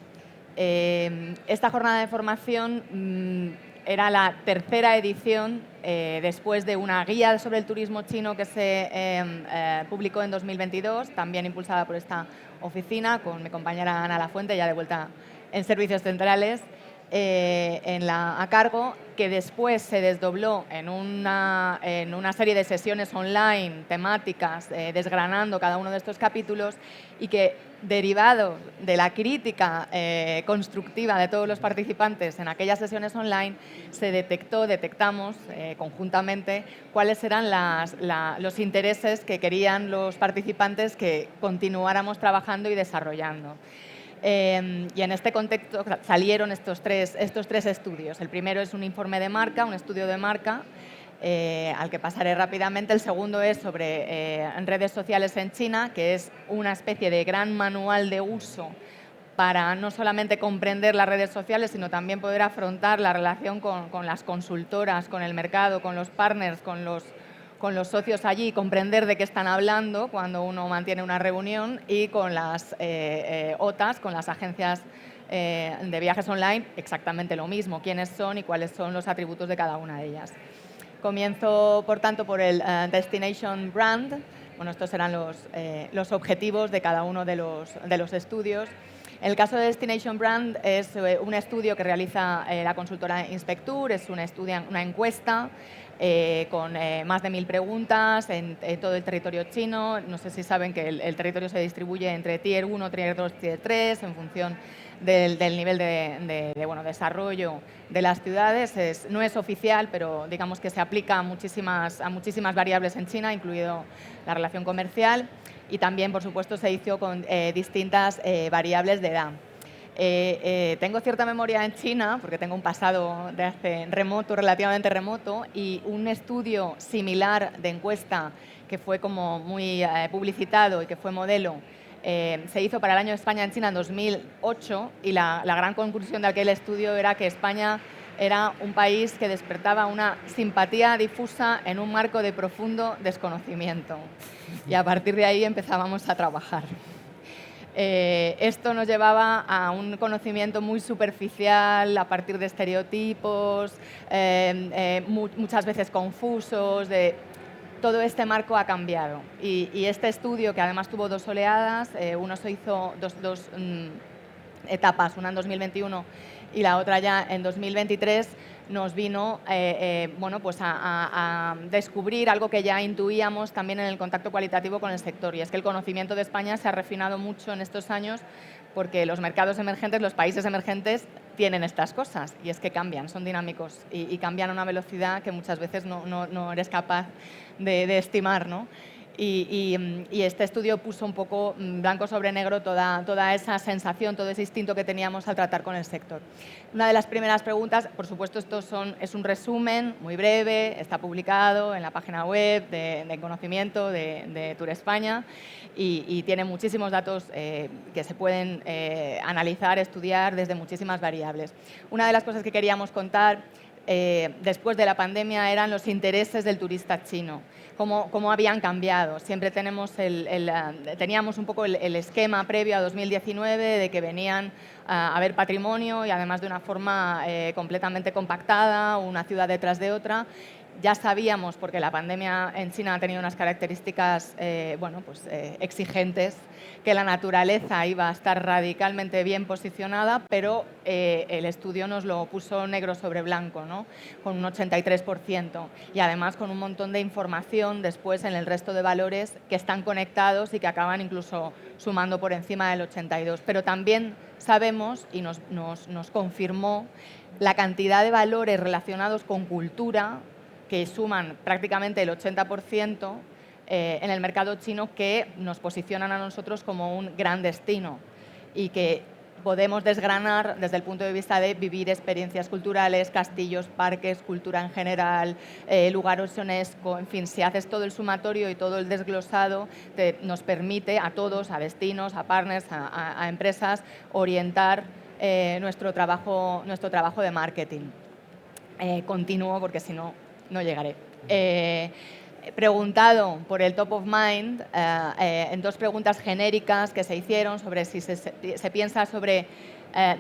Esta jornada de formación era la 3ª edición después de una guía sobre el turismo chino que se publicó en 2022, también impulsada por esta oficina, con mi compañera Ana Lafuente, ya de vuelta en servicios centrales, a cargo, que después se desdobló en una serie de sesiones online temáticas, desgranando cada uno de estos capítulos, y que, derivado de la crítica constructiva de todos los participantes en aquellas sesiones online, detectamos conjuntamente cuáles eran los intereses que querían los participantes que continuáramos trabajando y desarrollando. Y en este contexto salieron estos tres estudios. El primero es un informe de marca, un estudio de marca, al que pasaré rápidamente. El segundo es sobre redes sociales en China, que es una especie de gran manual de uso para no solamente comprender las redes sociales, sino también poder afrontar la relación con las consultoras, con el mercado, con los partners, con los socios allí, comprender de qué están hablando cuando uno mantiene una reunión, y con las OTAs, con las agencias de viajes online, exactamente lo mismo, quiénes son y cuáles son los atributos de cada una de ellas. Comienzo, por tanto, por el Destination Brand. Bueno, estos serán los objetivos de cada uno de los estudios. En el caso de Destination Brand es un estudio que realiza la consultora Inspectur, es una encuesta con más de 1000 preguntas en todo el territorio chino. No sé si saben que el territorio se distribuye entre Tier 1, Tier 2, Tier 3, en función del nivel de desarrollo de las ciudades. No es oficial, pero digamos que se aplica a muchísimas variables en China, incluido la relación comercial, y también, por supuesto, se hizo con distintas variables de edad. Tengo cierta memoria en China, porque tengo un pasado relativamente remoto, y un estudio similar de encuesta que fue como muy publicitado y que fue modelo, se hizo para el año de España en China en 2008, y la gran conclusión de aquel estudio era que España era un país que despertaba una simpatía difusa en un marco de profundo desconocimiento. Y a partir de ahí empezábamos a trabajar. Esto nos llevaba a un conocimiento muy superficial, a partir de estereotipos, muchas veces confusos, todo este marco ha cambiado. Y este estudio, que además tuvo 2 oleadas, uno se hizo dos etapas, una en 2021 y la otra ya en 2023, nos vino bueno, pues a descubrir algo que ya intuíamos también en el contacto cualitativo con el sector, y es que el conocimiento de España se ha refinado mucho en estos años porque los mercados emergentes, los países emergentes, tienen estas cosas, y es que cambian, son dinámicos y cambian a una velocidad que muchas veces no eres capaz de estimar, ¿no? Y este estudio puso un poco blanco sobre negro toda esa sensación, todo ese instinto que teníamos al tratar con el sector. Una de las primeras preguntas, por supuesto, es un resumen muy breve, está publicado en la página web de conocimiento de Tour España, y tiene muchísimos datos que se pueden analizar, estudiar desde muchísimas variables. Una de las cosas que queríamos contar después de la pandemia eran los intereses del turista chino, cómo habían cambiado. Siempre teníamos un poco el esquema previo a 2019 de que venían a ver patrimonio, y además de una forma completamente compactada, una ciudad detrás de otra. Ya sabíamos, porque la pandemia en China ha tenido unas características bueno, pues, exigentes, que la naturaleza iba a estar radicalmente bien posicionada, pero el estudio nos lo puso negro sobre blanco, ¿no? Con un 83%, y además con un montón de información después en el resto de valores que están conectados y que acaban incluso sumando por encima del 82%. Pero también sabemos, y nos confirmó, la cantidad de valores relacionados con cultura, que suman prácticamente el 80% en el mercado chino, que nos posicionan a nosotros como un gran destino y que podemos desgranar desde el punto de vista de vivir experiencias culturales, castillos, parques, cultura en general, lugares UNESCO, en fin, si haces todo el sumatorio y todo el desglosado, nos permite a todos, a destinos, a partners, a empresas, orientar nuestro trabajo de marketing. Continúo porque si no llegaré. Preguntado por el Top of Mind, en 2 preguntas genéricas que se hicieron sobre si se piensa sobre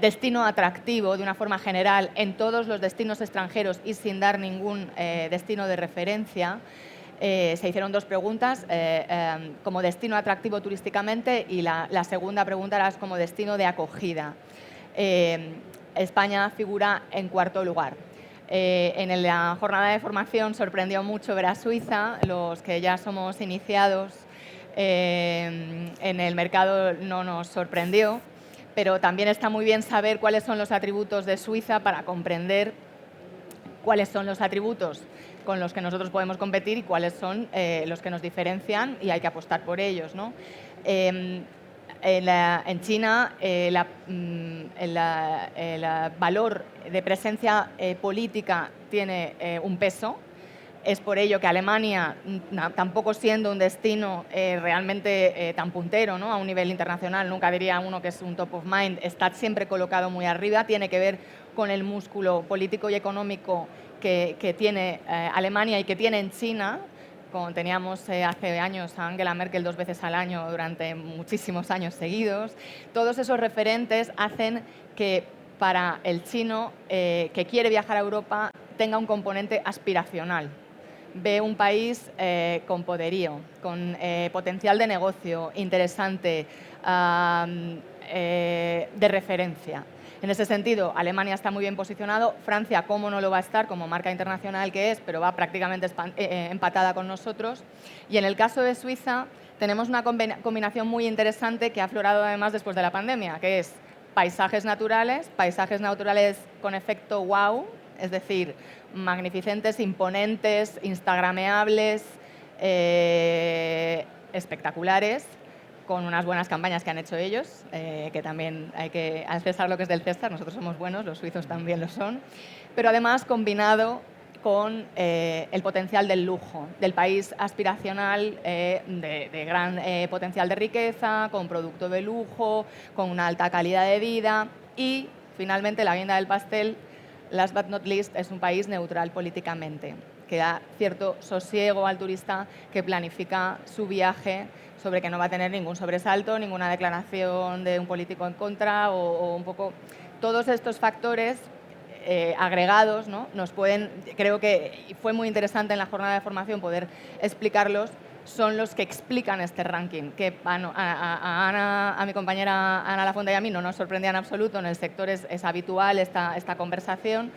destino atractivo de una forma general en todos los destinos extranjeros y sin dar ningún destino de referencia. Se hicieron 2 preguntas, como destino atractivo turísticamente, y la segunda pregunta era como destino de acogida. España figura en 4º lugar. En la jornada de formación sorprendió mucho ver a Suiza. Los que ya somos iniciados en el mercado no nos sorprendió, pero también está muy bien saber cuáles son los atributos de Suiza para comprender cuáles son los atributos con los que nosotros podemos competir y cuáles son los que nos diferencian, y hay que apostar por ellos, ¿no? En China el valor de presencia política tiene un peso. Es por ello que Alemania, tampoco siendo un destino realmente tan puntero, ¿no?, a un nivel internacional, nunca diría uno que es un top of mind, está siempre colocado muy arriba. Tiene que ver con el músculo político y económico que tiene Alemania y que tiene en China. Como teníamos hace años a Angela Merkel 2 veces al año durante muchísimos años seguidos. Todos esos referentes hacen que para el chino que quiere viajar a Europa tenga un componente aspiracional. Ve un país con poderío, con potencial de negocio interesante, de referencia. En ese sentido, Alemania está muy bien posicionado. Francia, cómo no lo va a estar, como marca internacional que es, pero va prácticamente empatada con nosotros. Y en el caso de Suiza, tenemos una combinación muy interesante que ha aflorado además después de la pandemia, que es paisajes naturales con efecto wow, es decir, magnificentes, imponentes, instagrameables, espectaculares, con unas buenas campañas que han hecho ellos, que también hay que al César lo que es del César. Nosotros somos buenos, los suizos también lo son, pero además combinado con el potencial del lujo, del país aspiracional, de gran potencial de riqueza, con producto de lujo, con una alta calidad de vida, y finalmente la guinda del pastel, last but not least, es un país neutral políticamente. que da cierto sosiego al turista que planifica su viaje sobre que no va a tener ningún sobresalto, ninguna declaración de un político en contra o un poco todos estos factores agregados, ¿no? Nos pueden, creo que fue muy interesante en la jornada de formación poder explicarlos, son los que explican este ranking, que a mi compañera Ana Lafonda y a mí no nos sorprendía en absoluto, en el sector es habitual esta conversación,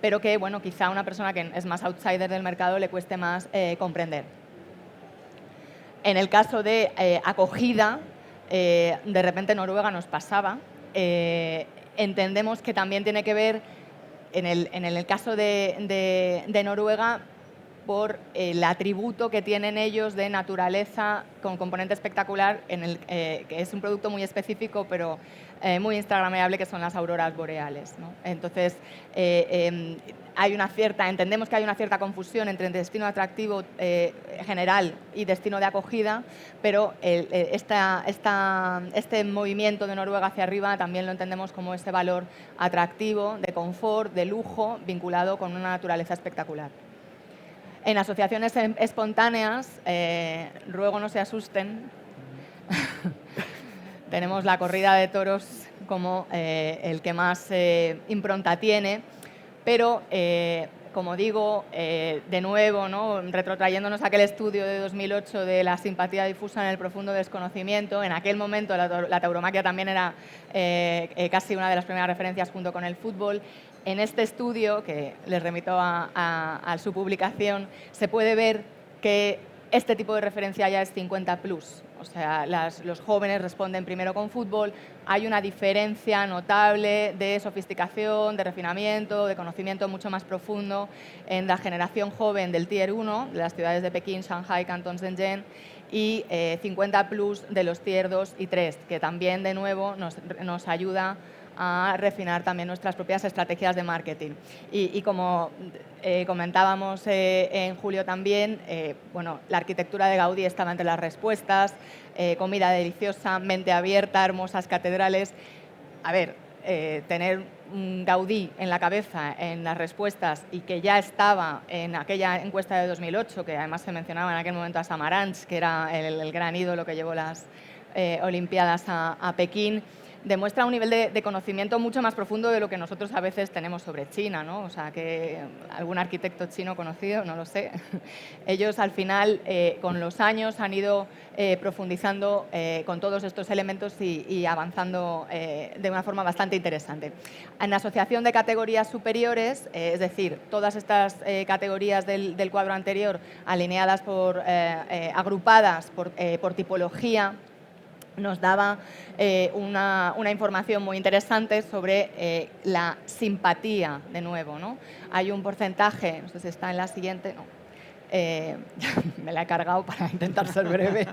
pero que bueno, quizá a una persona que es más outsider del mercado le cueste más comprender. En el caso de acogida, de repente Noruega nos pasaba. Entendemos que también tiene que ver, en el caso de Noruega, por el atributo que tienen ellos de naturaleza con componente espectacular, que es un producto muy específico, pero muy instagrameable, que son las auroras boreales, ¿no? Entonces, entendemos que hay una cierta confusión entre el destino atractivo general y destino de acogida, pero este movimiento de Noruega hacia arriba también lo entendemos como este valor atractivo, de confort, de lujo, vinculado con una naturaleza espectacular. En asociaciones espontáneas, ruego no se asusten, tenemos la corrida de toros como el que más impronta tiene, pero como digo, de nuevo, ¿no? Retrotrayéndonos a aquel estudio de 2008 de la simpatía difusa en el profundo desconocimiento, en aquel momento la tauromaquia también era casi una de las primeras referencias junto con el fútbol. En este estudio, que les remito a su publicación, se puede ver que este tipo de referencia ya es 50+. O sea, los jóvenes responden primero con fútbol. Hay una diferencia notable de sofisticación, de refinamiento, de conocimiento mucho más profundo en la generación joven del Tier 1, de las ciudades de Pekín, Shanghai, Cantón, Shenzhen, y 50+ de los Tier 2 y 3, que también, de nuevo, nos ayuda a refinar también nuestras propias estrategias de marketing. Y como comentábamos en julio también, bueno, la arquitectura de Gaudí estaba entre las respuestas, comida deliciosa, mente abierta, hermosas catedrales. A ver, tener un Gaudí en la cabeza en las respuestas y que ya estaba en aquella encuesta de 2008, que además se mencionaba en aquel momento a Samaranch, que era el gran ídolo que llevó las Olimpiadas a Pekín, demuestra un nivel de conocimiento mucho más profundo de lo que nosotros a veces tenemos sobre China, ¿no? O sea, que algún arquitecto chino conocido, no lo sé. Ellos, al final, con los años, han ido profundizando con todos estos elementos y avanzando de una forma bastante interesante. En la asociación de categorías superiores, es decir, todas estas categorías del cuadro anterior, alineadas agrupadas por tipología, nos daba una información muy interesante sobre la simpatía, de nuevo, ¿no? Hay un porcentaje, no sé si está en la siguiente, no, me la he cargado para intentar ser breve.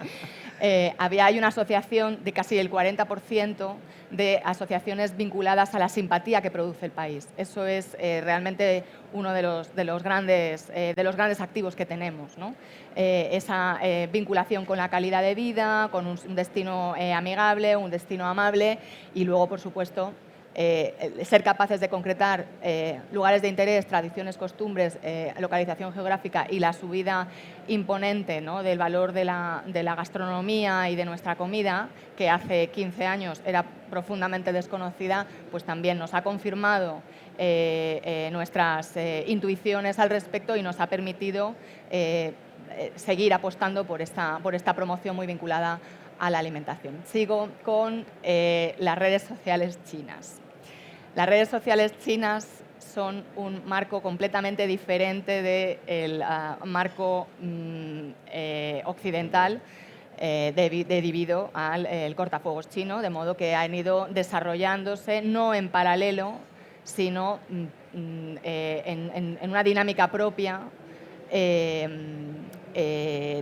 Hay una asociación de casi el 40% de asociaciones vinculadas a la simpatía que produce el país. Eso es realmente uno de los grandes activos que tenemos, ¿no? Esa vinculación con la calidad de vida, con un destino amigable, un destino amable y luego, por supuesto, ser capaces de concretar lugares de interés, tradiciones, costumbres, localización geográfica y la subida imponente, ¿no?, del valor de la gastronomía y de nuestra comida, que hace 15 años era profundamente desconocida, pues también nos ha confirmado nuestras intuiciones al respecto y nos ha permitido seguir apostando por esta promoción muy vinculada a la alimentación. Sigo con las redes sociales chinas. Las redes sociales chinas son un marco completamente diferente del marco occidental debido al cortafuegos chino, de modo que han ido desarrollándose no en paralelo, sino en una dinámica propia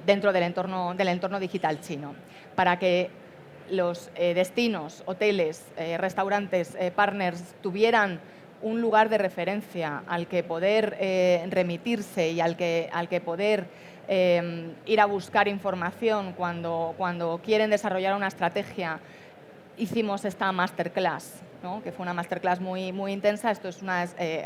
dentro del entorno digital chino, para que los destinos, hoteles, restaurantes, partners tuvieran un lugar de referencia al que poder remitirse y al que poder ir a buscar información cuando quieren desarrollar una estrategia. Hicimos esta masterclass ¿no? Que fue una masterclass muy, muy intensa. Esto es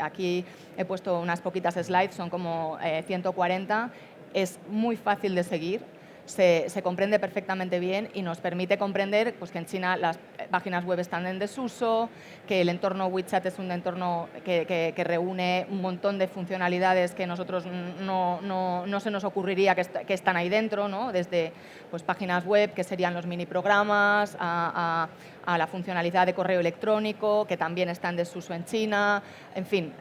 aquí he puesto unas poquitas slides, son como 140. Es muy fácil de seguir. Se comprende perfectamente bien y nos permite comprender pues, que en China las páginas web están en desuso, que el entorno WeChat es un entorno que reúne un montón de funcionalidades que nosotros no se nos ocurriría que están ahí dentro, ¿no? Desde pues, páginas web, que serían los mini programas, a la funcionalidad de correo electrónico, que también está en desuso en China, en fin,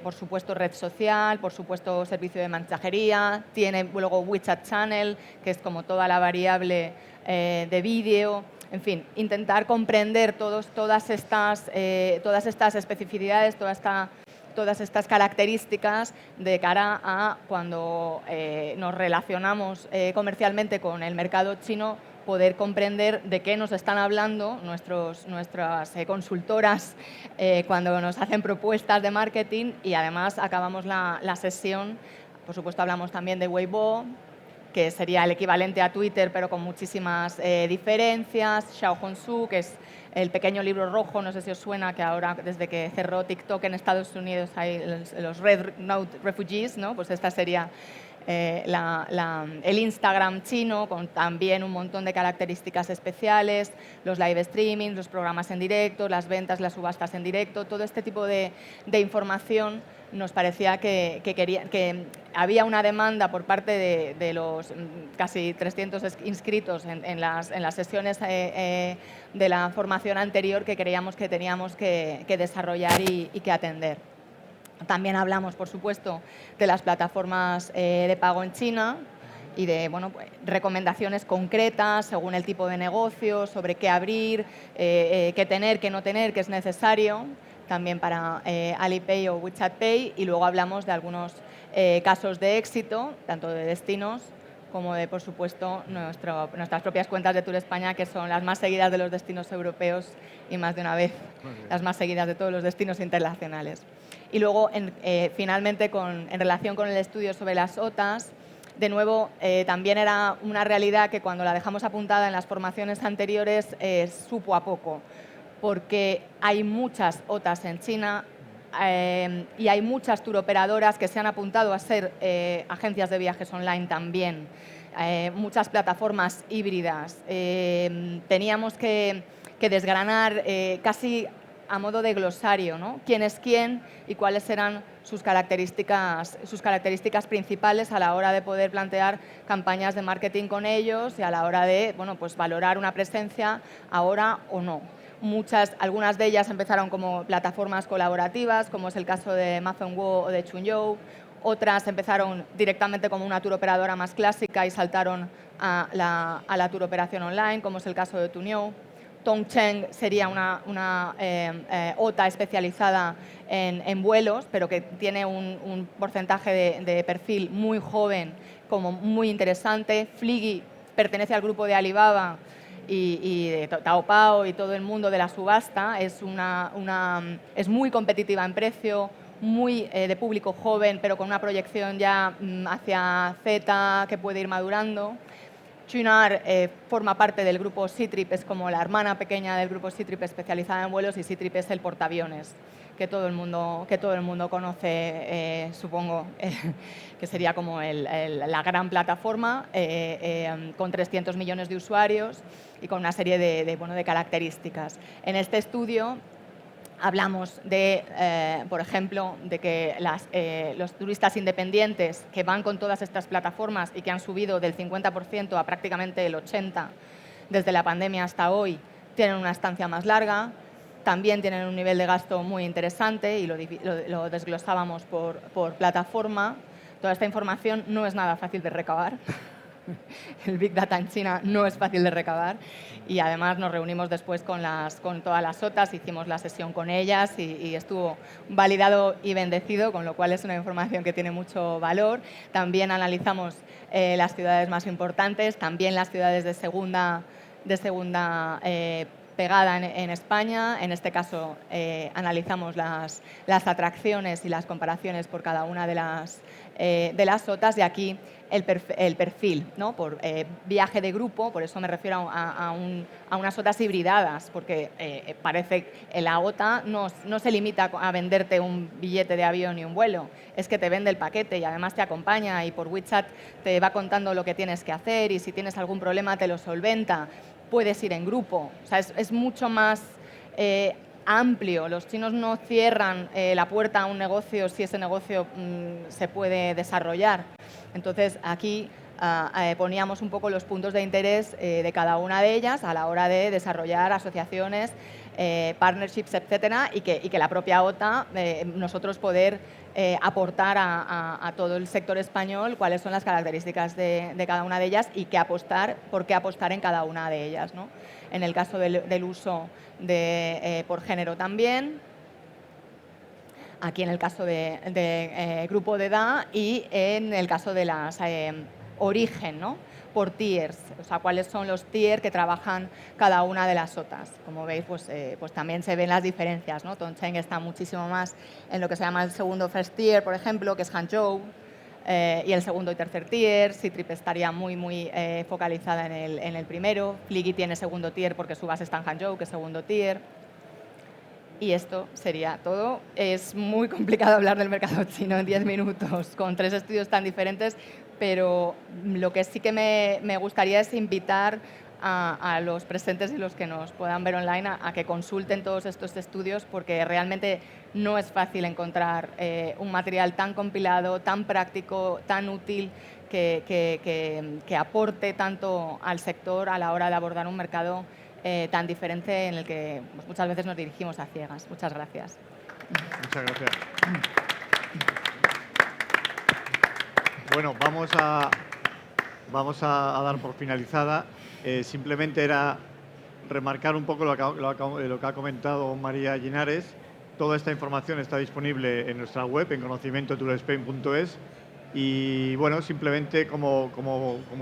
por supuesto red social, por supuesto servicio de mensajería, tiene luego WeChat Channel, que es como toda la variable de vídeo, en fin, intentar comprender todas estas especificidades, todas estas características de cara a cuando nos relacionamos comercialmente con el mercado chino, poder comprender de qué nos están hablando nuestras consultoras cuando nos hacen propuestas de marketing, y además acabamos la sesión, por supuesto hablamos también de Weibo, que sería el equivalente a Twitter pero con muchísimas diferencias, Xiaohongshu, que es el pequeño libro rojo, no sé si os suena, que ahora desde que cerró TikTok en Estados Unidos hay los Red Note Refugees, ¿no? Pues esta sería el Instagram chino, con también un montón de características especiales, los live streaming, los programas en directo, las ventas, las subastas en directo, todo este tipo de información nos parecía que había una demanda por parte de los casi 300 inscritos en las sesiones de la formación anterior, que creíamos que teníamos que desarrollar y que atender. También hablamos, por supuesto, de las plataformas de pago en China y de recomendaciones concretas según el tipo de negocio, sobre qué abrir, qué tener, qué no tener, qué es necesario, también para Alipay o WeChat Pay. Y luego hablamos de algunos casos de éxito, tanto de destinos como de, por supuesto, nuestras propias cuentas de Tour España, que son las más seguidas de los destinos europeos y más de una vez las más seguidas de todos los destinos internacionales. Y luego, finalmente, en relación con el estudio sobre las OTAs, de nuevo, también era una realidad que cuando la dejamos apuntada en las formaciones anteriores supo a poco, porque hay muchas OTAs en China y hay muchas touroperadoras que se han apuntado a ser agencias de viajes online también, muchas plataformas híbridas. Teníamos que desgranar casi a modo de glosario, ¿no? Quién es quién y cuáles eran sus características principales a la hora de poder plantear campañas de marketing con ellos y a la hora de pues valorar una presencia ahora o no. Algunas de ellas empezaron como plataformas colaborativas, como es el caso de Mafengwo o de Chunyou. Otras empezaron directamente como una touroperadora más clásica y saltaron a la touroperación online, como es el caso de Tuniu. Tongcheng sería una OTA especializada en vuelos, pero que tiene un porcentaje de perfil muy joven, como muy interesante. Fliggy pertenece al grupo de Alibaba y de Taobao y todo el mundo de la subasta. Es muy competitiva en precio, muy de público joven, pero con una proyección ya hacia Z que puede ir madurando. Qunar forma parte del grupo Ctrip, es como la hermana pequeña del grupo Ctrip especializada en vuelos, y Ctrip es el portaaviones que todo el mundo conoce, supongo, que sería como la gran plataforma con 300 millones de usuarios y con una serie de características. En este estudio hablamos por ejemplo, de que los turistas independientes que van con todas estas plataformas y que han subido del 50% a prácticamente el 80% desde la pandemia hasta hoy, tienen una estancia más larga, también tienen un nivel de gasto muy interesante y lo desglosábamos por plataforma. Toda esta información no es nada fácil de recabar. El Big Data en China no es fácil de recabar y además nos reunimos después con todas las OTAs, hicimos la sesión con ellas y estuvo validado y bendecido, con lo cual es una información que tiene mucho valor. También analizamos las ciudades más importantes, también las ciudades de segunda pegada en España. En este caso, analizamos las atracciones y las comparaciones por cada una de las SOTAs, y aquí el perfil, ¿no? Por viaje de grupo, por eso me refiero a unas SOTAs hibridadas, porque parece que la OTA no se limita a venderte un billete de avión y un vuelo, es que te vende el paquete y además te acompaña y por WeChat te va contando lo que tienes que hacer y si tienes algún problema te lo solventa. Puedes ir en grupo, o sea, es mucho más amplio. Los chinos no cierran la puerta a un negocio si ese negocio se puede desarrollar. Entonces, aquí poníamos un poco los puntos de interés de cada una de ellas a la hora de desarrollar asociaciones, partnerships, etcétera, y que la propia OTA, nosotros poder aportar a todo el sector español cuáles son las características de cada una de ellas y por qué apostar en cada una de ellas, ¿no? En el caso del uso por género también, aquí en el caso de grupo de edad y en el caso de las origen, ¿no? Por tiers, o sea, cuáles son los tiers que trabajan cada una de las SOTAs. Como veis, pues también se ven las diferencias, ¿no? Tongcheng está muchísimo más en lo que se llama el segundo first tier, por ejemplo, que es Hangzhou, y el segundo y tercer tier. Ctrip estaría muy focalizada en el primero. Fliggy tiene segundo tier porque su base está en Hangzhou, que es segundo tier. Y esto sería todo. Es muy complicado hablar del mercado chino en 10 minutos con 3 estudios tan diferentes, pero lo que sí que me gustaría es invitar a los presentes y los que nos puedan ver online a que consulten todos estos estudios, porque realmente no es fácil encontrar un material tan compilado, tan práctico, tan útil, que aporte tanto al sector a la hora de abordar un mercado tan diferente en el que pues, muchas veces nos dirigimos a ciegas. Muchas gracias. Muchas gracias. Bueno, vamos a dar por finalizada. Simplemente era remarcar un poco lo que ha comentado María Linares. Toda esta información está disponible en nuestra web, en conocimientotourspain.es. Y bueno, simplemente como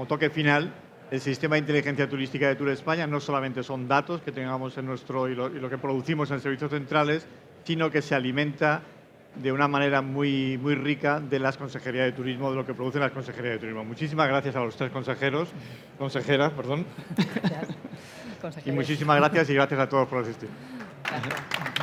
toque final, el sistema de inteligencia turística de Tour España no solamente son datos que tengamos en nuestro y lo que producimos en servicios centrales, sino que se alimenta de una manera muy rica de las consejerías de turismo, de lo que producen las consejerías de turismo. Muchísimas gracias a los 3 consejeras, perdón. Gracias. Y muchísimas gracias y gracias a todos por asistir. Gracias.